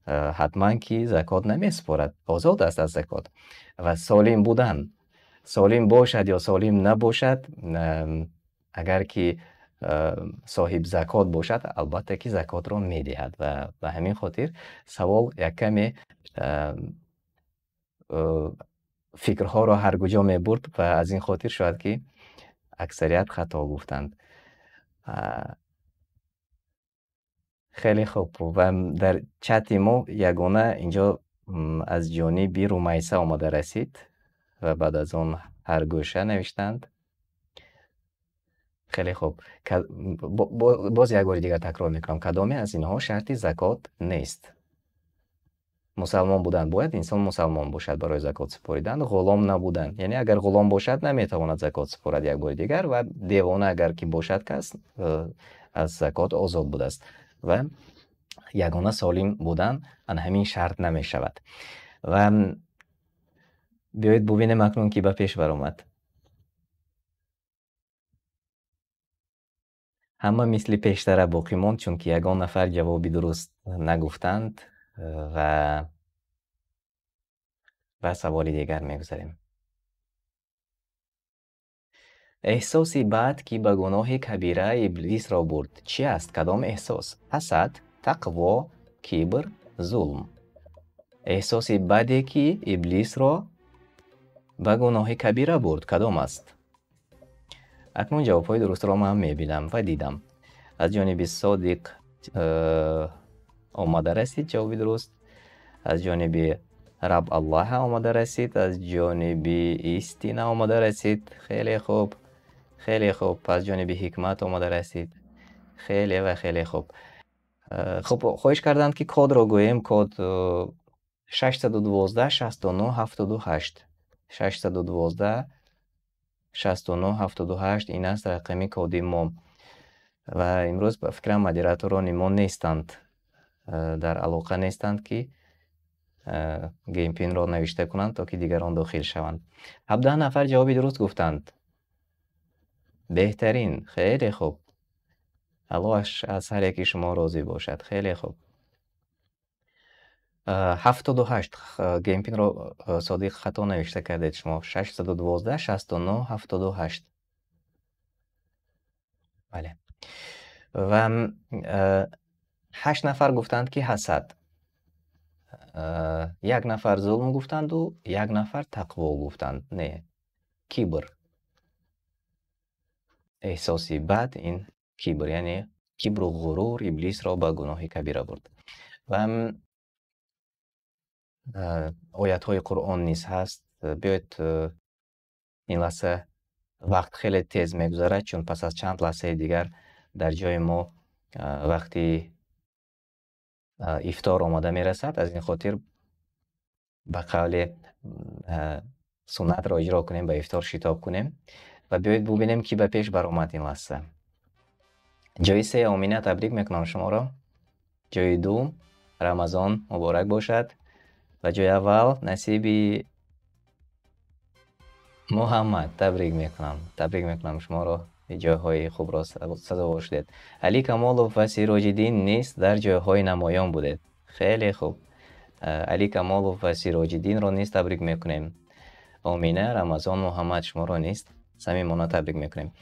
ҳатман ки закот намесупорад, озод аст аз закот. ва солим будан, солим бошад ё солим набошад, агар ки соҳиб закот бошад, албатта ки закотро медиҳад. ва ба ҳамин хотир савол як каме фикрҳоро ҳаргуҷо мебурд ва аз ин хотир шояд ки аксарият хато гуфтанд. хеле хуб. ва дар чати мо ягона инҷо аз ҷониби Румайса омада расид ва баъд аз он ҳар гӯша навиштанд. хеле хуб. боз як бори дигар такрор мекунам. кадоме аз инҳо шарти закот нест? мусалмон будан, бояд инсон мусалмон бошад барои закот супоридан. ғулом набудан, яъне агар ғулом бошад наметавонад закот супорад як бори дигар. ва девона агар ки бошад кас аз закот озод будааст. ва ягона солим будан ан ҳамин шарт намешавад. ва биёед бубинем акнун ки ба пеш баромад. ҳама мисли пештара боқӣ монд, чунки ягон нафар ҷавоби дуруст нагуфтанд. ва саволи дигар мегузарем. эҳсоси бад ки ба гуноҳи кабира иблисро бурд чи аст? кадом эҳсос? ҳасад, тақво, кибр, зулм. احساسی بدی که ابلیس را به گناه کبیره برد کدام است؟ اکنون جوابهای درست را من میبینم و دیدم. از جانب صادق آمده رسید جواب درست، از جانب رب الله آمده رسید، از جانب استینه آمده رسید. خیلی خوب، خیلی خوب. از جانب حکمت آمده رسید. خیلی و خیلی خوب. خب خواهش کردند که کد را گوییم. کد 612 69 78 612 69 78 این است رقم کد ما. و امروز به فکرم مدیراتوران ما نیستند، در علاقه نیستند که گیم پین را نوشته کنند تا که دیگران داخل شوند. 17 نفر جوابی درست گفتند. بهترین. خیلی خوب. الله از هر یکی شما راضی باشد. خیلی خوب. 78 گیم پین را صادق خطا نوشته کردید شما. 612 69 78. بله. و 8 نفر گفتند که حسد. 1 نفر ظلم گفتند و 1 نفر تقوا گفتند. نه، کبر. احساسی بد، این کبر، یعنی کبر و غرور ابلیس را به گناه کبیره برد. و آیت های قرآن نیز هست. بیاید این لحظه وقت خیلی تیز میگذره، چون پس از چند لحظه دیگر در جای ما وقتی افطار آماده میرسد. از این خاطر به قول سنت را اجرا کنیم، به افطار شتاب کنیم و بیایید ببینیم که به پیش برآمد این لحظه. جای 3 آمینه تبریک میکنم شما را. جای 2 رمضان مبارک باشد و جای اول نصیب محمد. تبریک میکنم شما را. جایهای خوب را سزاوار شدید. علی کمالوف و سیراج الدین نیست در جایهای نمایان بودید. خیلی خوب. علی کمالوف و سیراج الدین را نیست تبریک میکنیم. آمینه رمضان محمد شما را نیست صمیمانه تبریک میکنیم.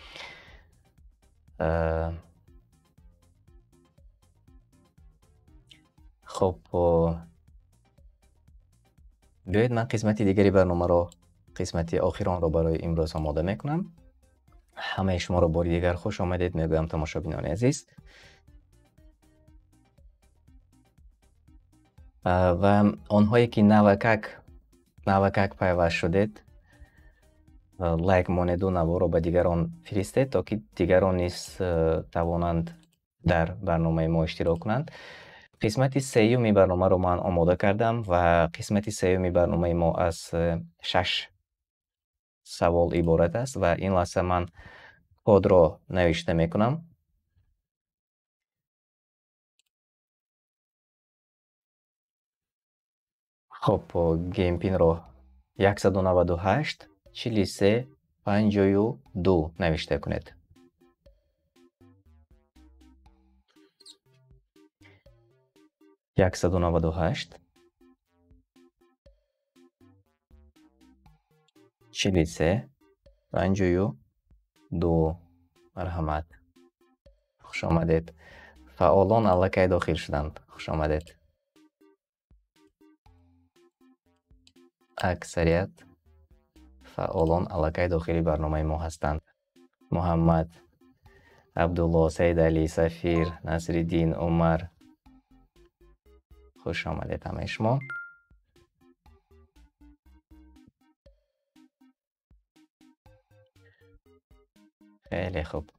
خب بیایید من قسمت دیگری برنامه را، قسمت آخران را برای امروز آماده میکنم. همه شما را بار دیگر خوش آمدید میگویم تماشابینان عزیز. و آنهایی که نوکک پیوست شدید، لایک مانید و نوا را به دیگران فرستید تا که دیگران نیز توانند در برنامه ما اشتراک کنند. قسمت 3 برنامه را من آماده کردم و قسمت 3 برنامه ما از 6 سوال عبارت است و این لحظه من کد را نوشته میکنم. خب گیم پین را 198 43 52 نوشته کنید. 198 43 52. مرحمت. خوش آمدید. فعالان الکی داخل شدند. خوش آمدید. اکثریت فعالان الکی داخل برنامه ما هستند. محمد، عبدالله، سید علی، سفیر، نصرالدین، عمر. خوش آمدید همه شما. خیلی خوب.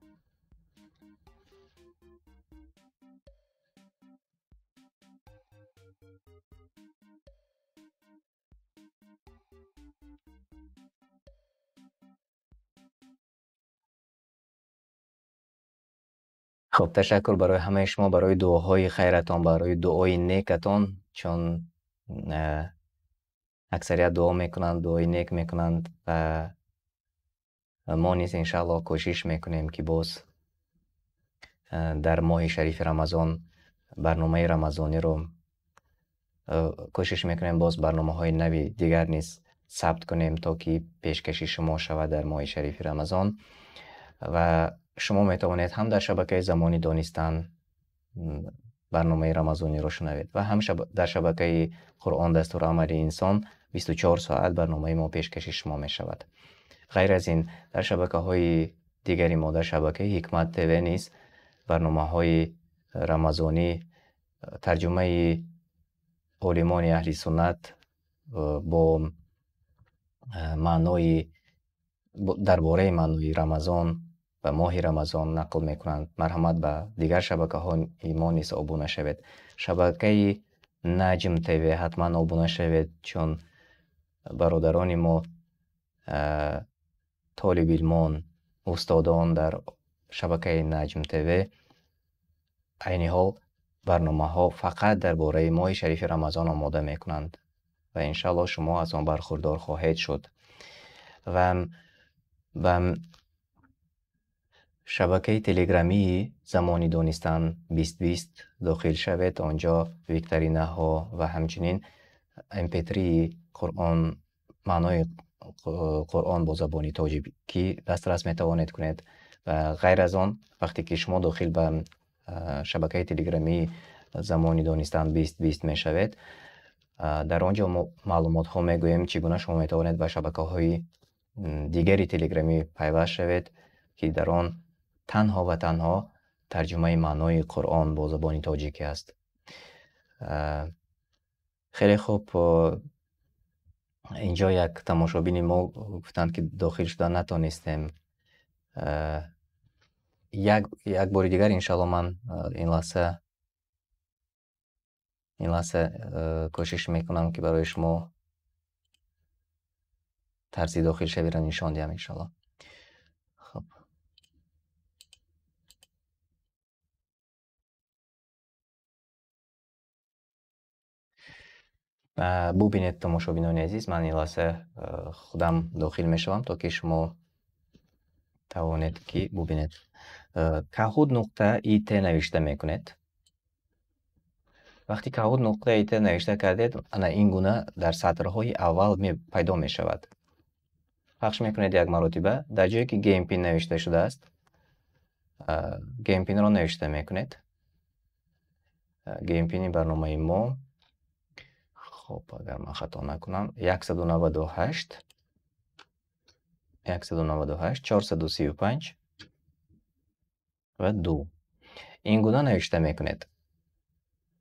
خب تشکر برای همه شما، برای دعاهای خیرتان، برای دعای نیکتان، چون اکثریت دعا میکنند، دعای نیک میکنند و ما نیز انشاءالله کوشش میکنیم که باز در ماه شریف رمضان برنامه رمضانی رو کوشش میکنیم باز برنامه های نوی دیگر نیز ثبت کنیم تا که پیشکشی شما شود در ماه شریف رمضان. و شما میتوانید هم در شبکه زمانی دانستن барномаи рамазониро шунавед ва ҳам дар шабакаи Қуръон дастурамали инсон 24 соат барномаи мо пешкаши шумо мешавад. ғайр аз ин дар шабакаҳои дигари мо, дар шабакаи Ҳикмат ТВ низ барномаҳои рамазонӣ тарҷумаи олимони аҳли суннат бо маънои дар бораи маънои Рамазон ва моҳи Рамазон нақл мекунанд. Марҳамат ба дигар шабакаҳои мо низ обуна шавед. Шабакаи Наҷм ТВ ҳатман обуна шавед, чун бародарони мо толибилмон, устодон дар шабакаи Наҷм ТВ айни ҳол барномаҳо фақат дар бораи моҳи шарифи Рамазон омода мекунанд ва иншааллоҳ шумо аз он бархурдор хоҳед шуд. ва шабакаи телеграмии Замони Донистан 2020 дохил шавед. Онҷо викторинаҳо ва ҳамчунин MP3 Қуръон, маънои Қуръон бо забони тоҷикӣ дастрас метавонед кунед. Ва ғайр аз он, вақте ки шумо дохил ба шабакаи телеграмии Замони Донистан 2020 мешавед, дар он ҷо маълумотҳо мегӯем чӣ гуна шумо метавонед ба шабакаҳои дигари телеграмӣ пайваст шавед, ки дар он танҳо ва танҳо тарҷумаи маънои Қуръон бо забони тоҷикӣ аст. хеле хуб. инҷо як тамошобини мо гуфтанд ки дохил шуда натонистем. як бори дигар иншааллоҳ ман ин лаҳза кӯшиш мекунам ки барои шумо тарзи дохилшавиро нишон диҳам иншааллоҳ. хуб. бубинед тамошобинони азиз, ман ин лаҳза худам дохил мешавам, то ки шумо тавонед ки бубинед. Kahoot.it навишта мекунед. вақти Kahoot.it навишта кардед, ана ин гуна дар сатрҳои аввал пайдо мешавад. пахш мекунед як маротиба. Дар ҷое ки GamePin навишта шудааст, GamePin-ро навишта мекунед. GamePin-и барномаи мо, хуб, агар ман хато накунам, 198 435 ва 2. ин гуна навишта мекунед.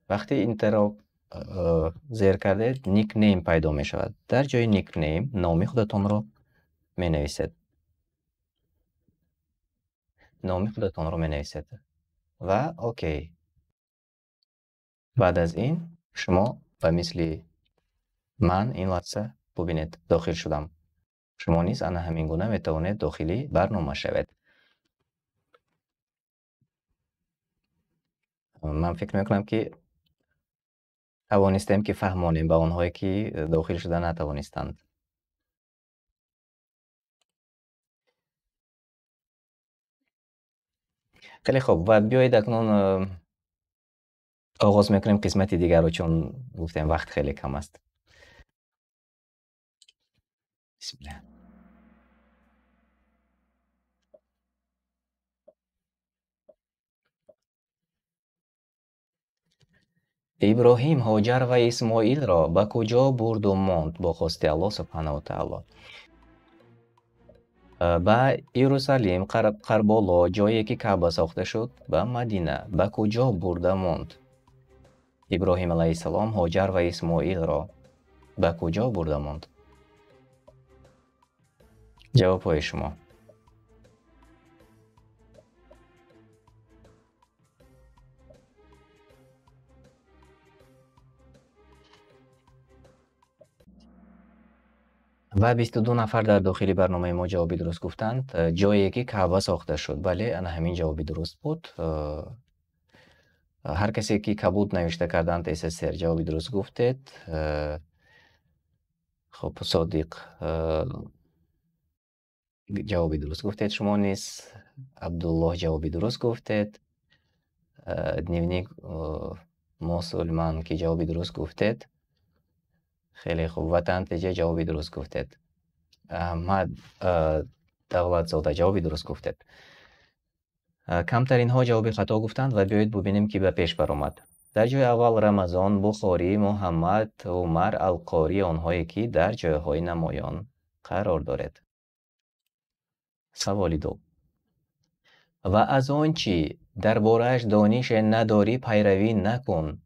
вақти интерро зер кардед, никнейм пайдо мешавад. дар ҷои никнейм номи худатонро менависед. ва окей. баъд аз ин шумо ба мисли ман ин лаҳза бубинед дохил шудам. шумо низ ана ҳамин гуна метавонед дохили барнома шавед. ман фикр мекунам ки тавонистем ки фаҳмонем ба онҳое ки дохил шуда натавонистанд. хеле хуб. ва биёед акнун оғоз мекунем қисмати дигарро, чун гуфтем вақт хеле кам аст. бисмилlah. иброҳим ҳоҷар ва исмоилро ба куҷо бурду монд бо хости Аллоҳ субҳанаҳу таоло? ба Иерусалим, Қарболо, ҷое ки Каъба сохта шуд, ба Мадина ба куҷо бурда монд? иброҳим алайҳиссалом ҳоҷар ва исмоилро ба куҷо бурда монд? ҷавобҳои шумо. ва 22 нафар дар дохили барномаи мо ҷавоби дуруст гуфтанд. ҷое ки Каъба сохта шуд. Бале, ана ҳамин ҷавоби дуруст буд. ҳар касе ки кабуд навишта карданд СССР ҷавоби дуруст гуфтед. хуб, Содиқ ҷавоби дуруст гуфтед. Шумо низ Абдуллоҳ ҷавоби дуруст гуфтед. Дневник Мусулман ки ҷавоби дуруст гуфтед. хеле хуб. Ватан Теҷа ҷавоби дуруст гуфтед. Аҳмад Давлатзода ҷавоби дуруст гуфтед. камтаринҳо ҷавоби хато гуфтанд ва биёед бубинем ки ба пеш баромад. در جای اول رمضان، بخاری، محمد، عمر، القاری آنهایی که در جایهای نمایان قرار دارد. سوال دو. و از آنچه درباره‌اش دانش نداری پیروی نکن.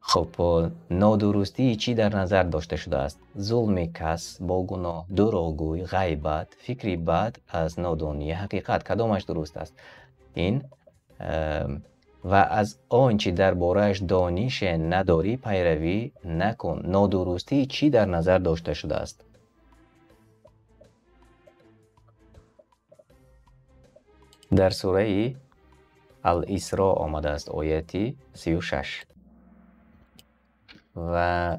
خب نادرستی چی در نظر داشته شده است؟ ظلم کس، با گناه، دروغگویی، غیبت، فکری بد از نادانی حقیقت. کدامش درست است؟ این و از آنچه درباره‌اش دانش نداری پیروی نکن. نادرستی چی در نظر داشته شده است؟ در سوره الاسراء آمده است، آیه 36 و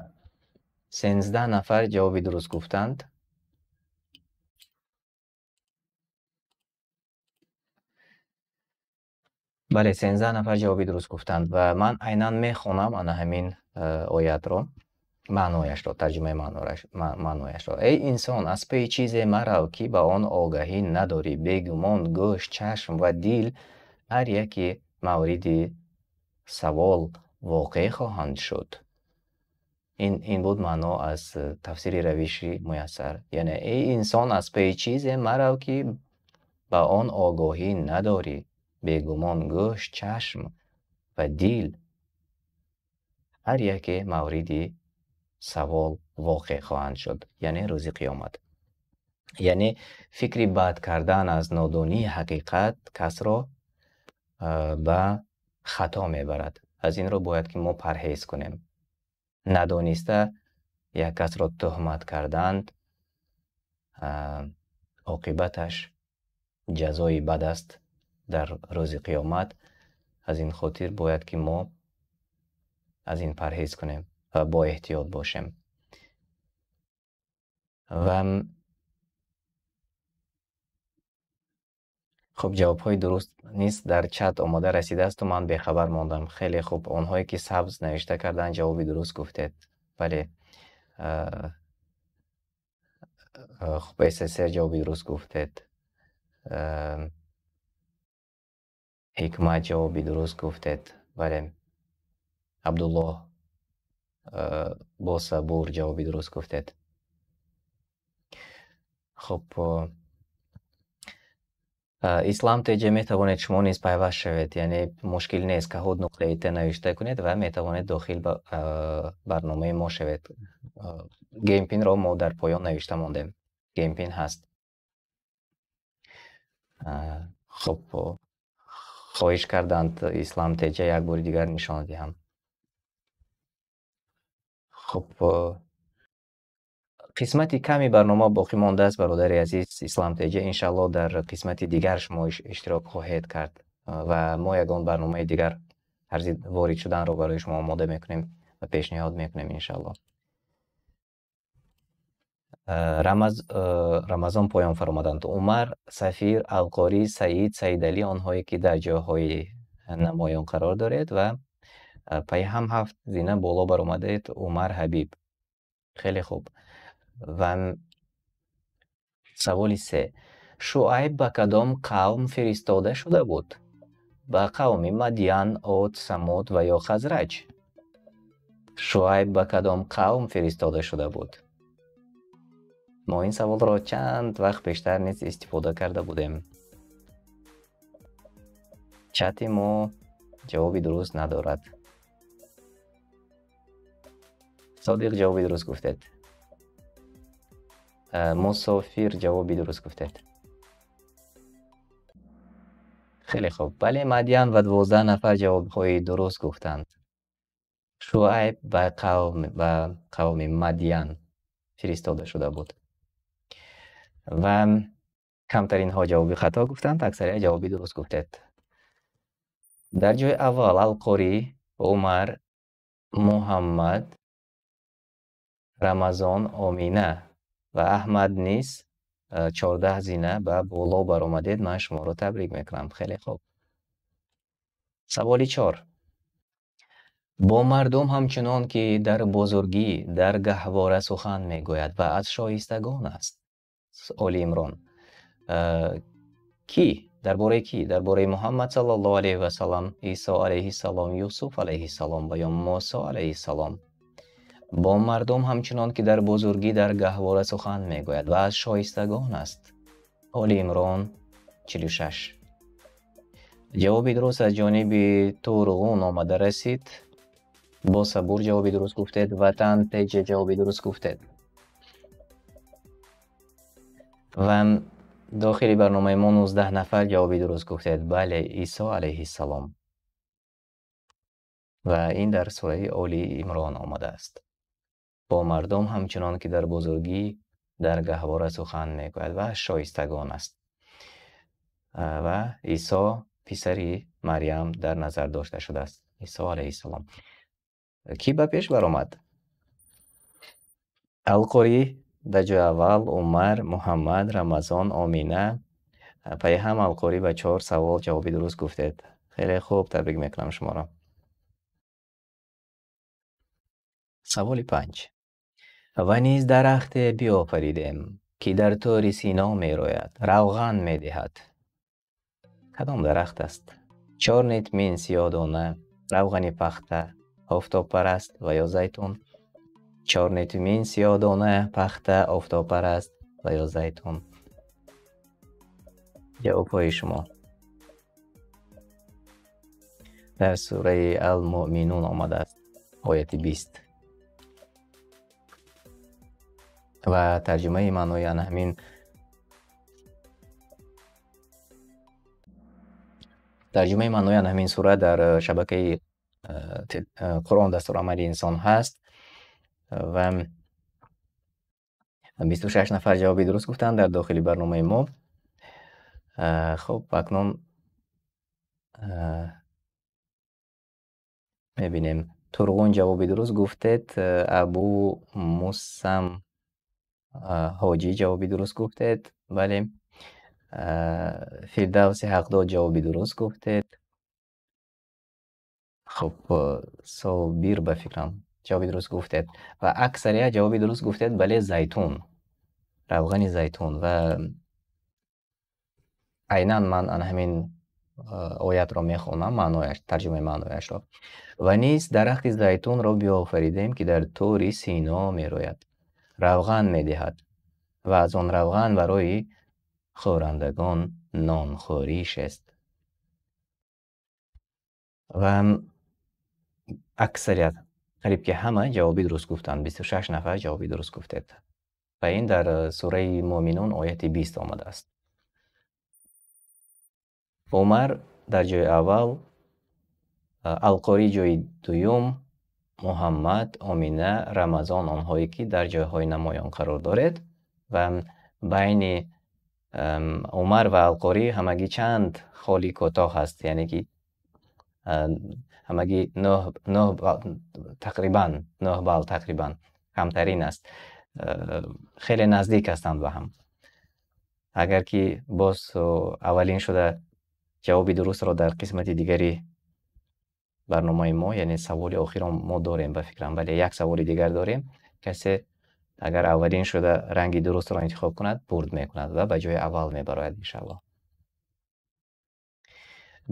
13 نفر جواب درست گفتند. بله، 13 نفر جواب درست گفتند و من عیناً میخونم انا همین آیت را، معنایش را، ترجمه معنایش را. ای انسان، از پی چیزی مرو که به آن آگاهی نداری. بیگمان گوش، چشم و دل هر یکی مورد سوال واقع خواهند شد. این بود معنا از تفسیر روشی میسر. یعنی ای انسان، از پی چیزی مرو که به آن آگاهی نداری. بیگمان گوش، چشم و دل هر یکی مورد سوال واقع خواهند شد، یعنی روز قیامت. یعنی فکری بد کردن از نادانی حقیقت کس را به خطا میبرد. از این را باید که ما پرهیز کنیم. ندانسته یک کس را تهمت کردند، عاقبتش جزای بد است در روز قیامت. از این خاطر باید که ما از این پرهیز کنیم و با احتیاط باشیم. و خب جوابهای درست نیست در چت آماده رسیده است و من بخبر ماندم. خیلی خوب، آنهایی که سبز نوشته کردن جواب درست گفتید. بله، خب SSR جواب درست گفتید. حکمت جواب درست گفتید. بله، عبدالله با صبور جواب درست گفتید. خب اسلام تیجه می توانید شما نیز پیوست شوید. یعنی مشکل نیست که هود نقطه ت نوشته کنید و می توانید داخل برنامه ما شوید. گیم پین را ما در پایان نوشته ماندیم. گیم پین هست. خب خواهش کردند اسلام تیجه یک بار دیگر نشان دهم. خب قسمت کمی برنامه باقی مانده است برادر عزیز اسلام تیجه. انشالله در قسمت دیگر شما اشتراک خواهید کرد و ما یگان برنامه دیگر عرض وارد شدن را برای شما آماده میکنیم و پیشنهاد میکنیم انشالله. رمضان پایان فرمودند. عمر، سفیر، القاری، سعید علی، آنهایی که در جاهای نمایان قرار دارید و پای هم 7 زینه بالا بر آمده عمر حبیب. خیلی خوب. و سوال 3. شعیب به کدام قوم فرستاده شده بود؟ به قوم مدین، عاد، ثمود و یا خزرج. شعیب به کدام قوم فرستاده شده بود؟ ما این سوال را چند وقت بیشتر نیز استفاده کرده بودیم. چت ما جوابی درست ندارد. صادق جوابی درست گفتید. مسافر جوابی درست گفتید. خیلی خوب. بله، مدین و 12 نفر جوابهای درست گفتند. شعیب به قوم مدین فرستاده شده بود و کمترین ها جوابی خطا گفتند، اکثریت جوابی درست گفتید. در جای اول القاری، عمر، محمد، رمضان، آمینه و احمد نیز 14 زینه به بالا بر آمدید. من شما را تبریک میکنم. خیلی خوب. سوال 4. با مردم همچنان که در بزرگی در گهواره سخن میگوید و از شایستگان است. آل عمران. کی درباره کی؟ درباره محمد صلی الله علیه و سلام، عیسی علیه السلام، یوسف علیه السلام و یا موسی علیه السلام. با مردم همچنان که در بزرگی در گهواره سخن میگوید و از شایستگان است. آل عمران 46. جوابی درست از جانب تورغون آمده رسید. با صبور جوابی درست گفتید. وطن تیجه جوابی درست گفتید. و داخل برنامه ما 19 نفر جوابی درست گفتید. بله، عیسی علیه السلام. و این در سوره آل عمران آمده است. با مردم همچنان که در بزرگی در گهواره سخن میگوید و شایستگان است. و عیسی پسری مریم در نظر داشته شده است. عیسی علیه السلام. کی به پیش برآمد؟ القری در جای اول، عمر، محمد، رمضان، آمینه. پای هم القری به 4 سوال جوابی درست گفتید. خیلی خوب، تبریک میکنم شما را. سوال 5. و نیز درخت بیافریدیم که در طور سینا می روید، روغن می دهد. کدام درخت است؟ 4 نیتمین سیادانه، روغن پخته، آفتاب پرست و یا زیتون. 4 نیتمین سیادانه، پخته، آفتاب پرست و یا زیتون. جوابهای شما. در سوره المؤمنون آمده است، آیت 20. و ترجمه معنای آن همین سوره در شبکه قرآن دستورالعمل انسان هست و 26 نفر جوابی درست گفتن در داخل برنامه ما. خب اکنون میبینیم ترغون جوابی درست گفتید. ابو موسم حاجی جوابی درست گفتید. بله. فردوس حقداد جوابی درست گفتید. خب صابیر به فکرم جوابی درست گفتید و اکثریت جوابی درست گفتید. بله، زیتون، روغن زیتون. و عیناً من آن همین آیت را میخونم، معنایش، ترجمه معنایش را. و نیز درخت زیتون را بیافریدیم که در طور سینا میروید، روغن میدهد و از آن روغن برای خورندگان نانخوریش است. و اکثریت، قریب که همه جوابی درست گفتند. 26 نفر جوابی درست گفتید و این در سوره مؤمنون آیت 20 آمده است. عمر در جای اول، القری جای دوم، محمد، آمینه، رمضان آنهایی که در جایهای نمایان قرار دارد. و بین عمر و القری همگی چند خالی کوتاه هست، یعنی که همگی 9 تقریبا 9 بال تقریبا کمترین است. خیلی نزدیک هستند به هم. اگر که باز اولین شده جوابی درست را در قسمت دیگری برنامه ما، یعنی سوال آخر ما داریم به فکرم، ولی یک سوال دیگر داریم. کسی اگر اولین شده رنگی درست را انتخاب کند، برد میکند و به جای اول میبراید انشاءالله.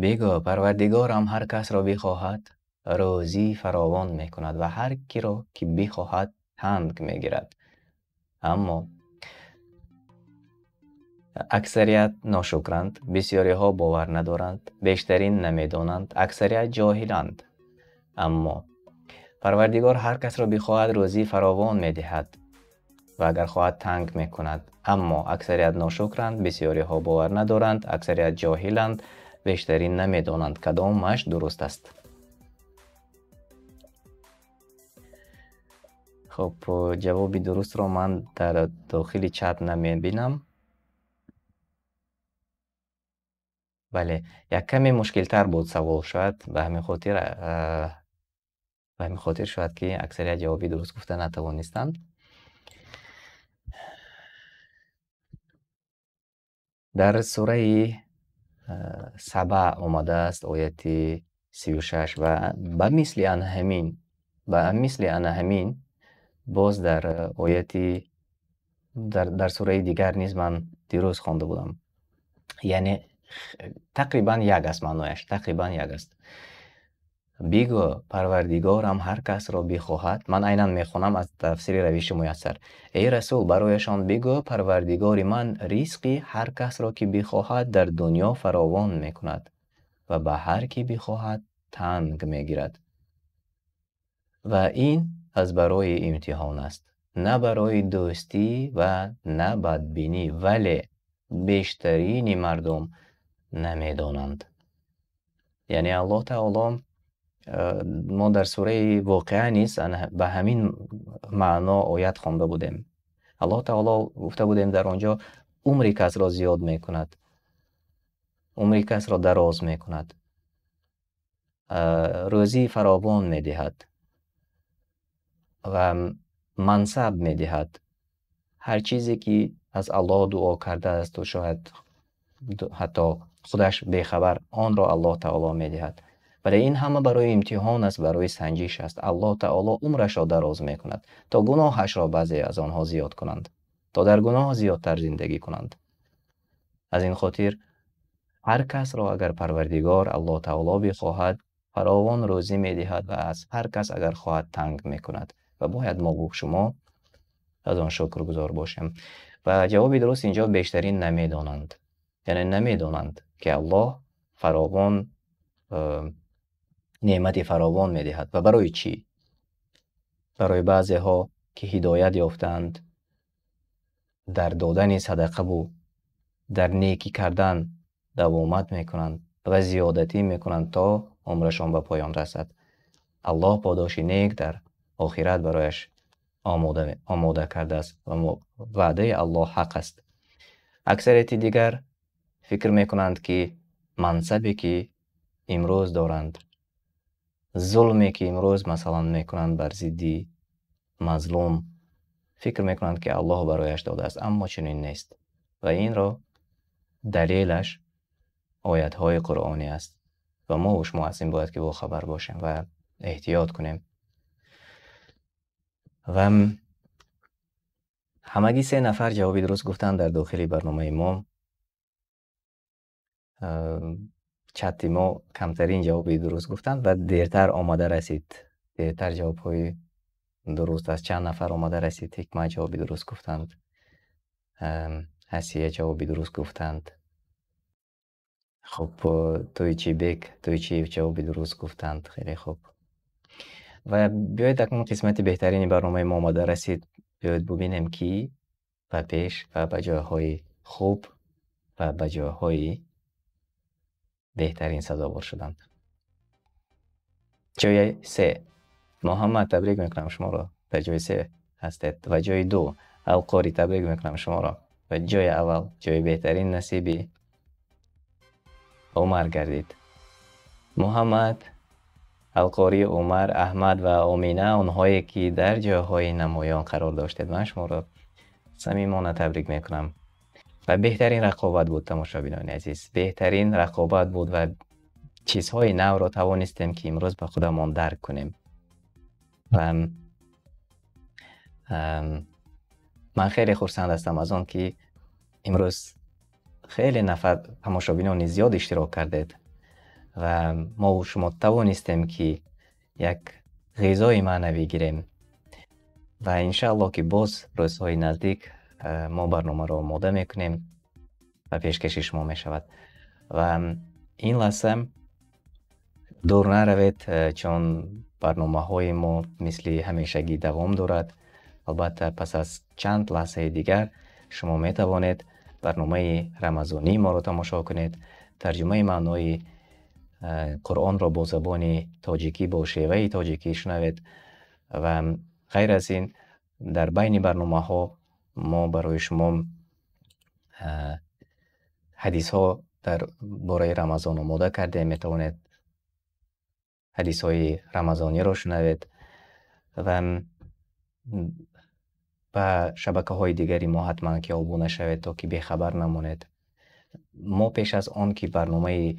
بگو پروردگارم هر کس را بخواهد روزی فراوان میکند و هر کی را که بخواهد تنگ میگیرد. اما اکثریت ناشکرند، بسیاری ها باور ندارند، بیشترین نمیدانند، اکثریت جاهلند. اما پروردگار هر کس را بخواهد روزی فراوان میدهد و اگر خواهد تنگ میکند. اما اکثریت ناشکرند، بسیاری ها باور ندارند، اکثریت جاهلند، بیشترین نمیدانند. کدامش درست است؟ خب جوابی درست را من در داخل چت نمیبینم. بله، یک کمی مشکل تر بود سوال شد، به همین خاطر شد که اکثریت جوابی درست گفته نتوانستند. در سوره سبع آمده است آیت 36 و به مثل آن همین باز در آیت در سوره دیگر نیز من دیروز خوانده بودم. یعنی тақрибан як аст маънояш, тақрибан як аст. бигӯ парвардигорам ҳар касро бихоҳад. Ман айнан мехонам аз тафсири равиши муяссар. Эй расул, барояшон бигӯ, парвардигори ман ризқи ҳар касро ки бихоҳад дар дунё фаровон мекунад ва ба ҳар ки бихоҳад танг мегирад. ва ин аз барои имтиҳон аст, на барои дӯстӣ ва на бадбинӣ, вале бештарини мардум намедонанд. яъне Аллоҳ таоло, мо дар сураи Воқеа низ ба ҳамин маъно оят хонда будем. Аллоҳ таоло гуфта будем дар он ҷо, умри касро зиёд мекунад, умри касро дароз мекунад, рӯзии фаровон медиҳад ва мансаб медиҳад. ҳар чизе ки аз Аллоҳ дуо кардааст ва шояд ҳатто худаш бехабар, онро Аллоҳ таоло медиҳад. вале ин ҳама барои имтиҳон аст, барои санҷиш аст. Аллоҳ таоло умрашро дароз мекунад, то гуноҳашро баъзе аз онҳо зиёд кунанд, то дар гуноҳ зиёдтар зиндагӣ кунанд. аз ин хотир ҳар касро агар парвардигор Аллоҳ таоло бихоҳад, фаровон рӯзӣ медиҳад ва аз ҳар кас агар хоҳад танг мекунад. ва бояд мо шумо аз он шукргузор бошем. ва ҷавоби дуруст инҷо бештарин намедонанд. яъне намедонанд ки Аллоҳ фаровон неъмати фаровон медиҳад. ва барои чӣ? барои баъзеҳо ки ҳидоят ёфтаанд, дар додани садақаву дар некӣ кардан давомат мекунанд ва зиёдатӣ мекунанд то умрашон ба поён расад. Аллоҳ подоши нек дар охират барояш омода кардааст ва ваъдаи Аллоҳ ҳақ аст. аксарияти дигар фикр мекунанд ки мансабе ки имрӯз доранд, зулме ки имрӯз масалан мекунанд бар зидди мазлум, фикр мекунанд ки Аллоҳ барояш додааст, аммо чунин нест. ва инро далелаш оятҳои қуръонӣ аст ва мо шумо аз ин бояд ки бохабар бошем ва эҳтиёт кунем. ва ҳамагӣ 3 нафар ҷавоби дуруст гуфтанд дар дохили барномаи мо. чати мо камтарин ҷавоби дуруст гуфтанд ва дертар омада расид. дертар ҷавобҳои дуруст аз чанд нафар омада расид. Ҳикмат ҷавоби дуруст гуфтанд. ҳасия ҷавоби дуруст гуфтанд. хуб, тӯйчибек тӯйчиев ҷавоби дуруст гуфтанд. хеле хуб. ва биёед акнун қисмати беҳтарини барномаи мо омада расид. биёед бубинем ки ба пеш ва ба ҷойҳои хуб ва ба ҷойҳои беҳтарин сазовор шуданд. ҷои 3. муҳаммад, табрик мекунам шуморо. дар ҷои 3 ҳастед. ва ҷои 2. алқори, табрик мекунам шуморо. ва ҷои аввал, ҷои беҳтарин насиби умар гардид. муҳаммад, алқори, умар, аҳмад ва омина, онҳое ки дар ҷойҳои намоён қарор доштед, ман шуморо самимона табрик мекунам. ва беҳтарин рақобат буд, тамошобинони азиз. беҳтарин рақобат буд ва чизҳои навро тавонистем ки имрӯз ба худамон дарк кунем. ва ман хеле хурсанд ҳастам аз он ки имрӯз хеле нафар тамошобинони зиёд иштирок кардед ва мо шумо тавонистем ки як ғизои маънавӣ гирем. ва иншааллоҳ ки боз рӯзҳои наздик мо барномаро омода мекунем ва пешкаши шумо мешавад. ва ин лаҳза дур наравед, чун барномаҳои мо мисли ҳамешагӣ давом дорад. албатта пас аз чанд лаҳзаи дигар шумо метавонед барномаи рамазонии моро тамошо кунед, тарҷумаи маънои қуръонро бо забони тоҷикӣ, бо шеваи тоҷикӣ шунавед. ва ғайр аз ин дар байни барномаҳо мо барои шумо ҳадисҳо дар бораи рамазон омода кардем. метавонед ҳадисҳои рамазониро шунавед ва ба шабакаҳои дигари мо ҳатман ки обуна шавед, то ки бехабар намонед. мо пеш аз он ки барномаи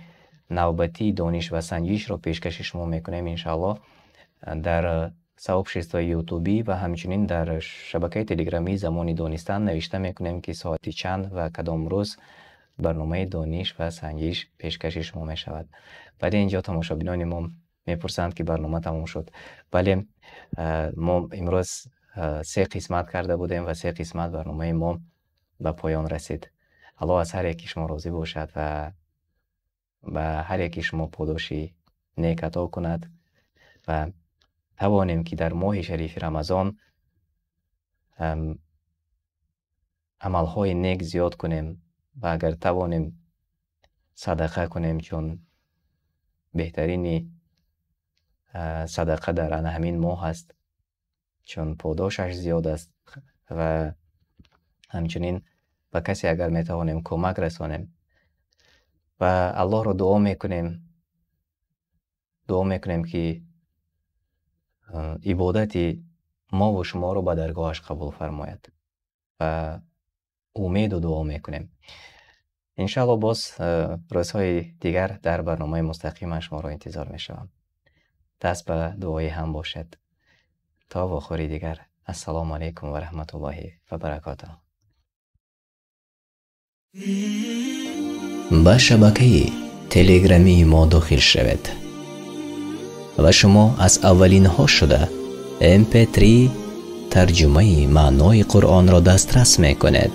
навбатии дониш ва санҷишро пешкаши шумо мекунем, иншааллоҳ дар сообществои ютубӣ ва ҳамчунин дар шабакаи телеграмии замони донистан навишта мекунем ки соати чанд ва кадом рӯз برنامه دانش و سنجش پیشکش شما می شود. ولی اینجا تماشابینان ما میپرسند که برنامه تمام شد. ولی ما امروز 3 قسمت کرده بودیم و 3 قسمت برنامه ما به پایان رسید. الله از هر یکی شما راضی باشد و هر یکی شما پاداشی نیک عطا کند و توانیم که در ماه شریف رمضان عملهای نیک زیاد کنیم و اگر توانیم صدقه کنیم، چون بهترین صدقه در همین ماه است، چون پاداشش زیاد است. و همچنین به کسی اگر میتوانیم کمک رسانیم و الله را دعا میکنیم که عبادت ما و شما رو به درگاهش قبول فرماید و امید و دعا میکنیم. انشاءالله باز روزهای دیگر در برنامه مستقیم شما را انتظار میشوم. دست به دعای هم باشد. تا واخوری دیگر، السلام علیکم و رحمت الله و برکاته. به شبکه تلگرامی ما داخل شوید و شما از اولین ها شده MP3 ترجمه معنای قرآن را دسترس میکنید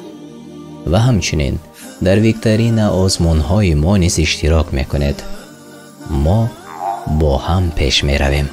و همچنین در ویکتورین آزمون های ما نیز اشتراک میکنید. ما با هم پیش می رویم.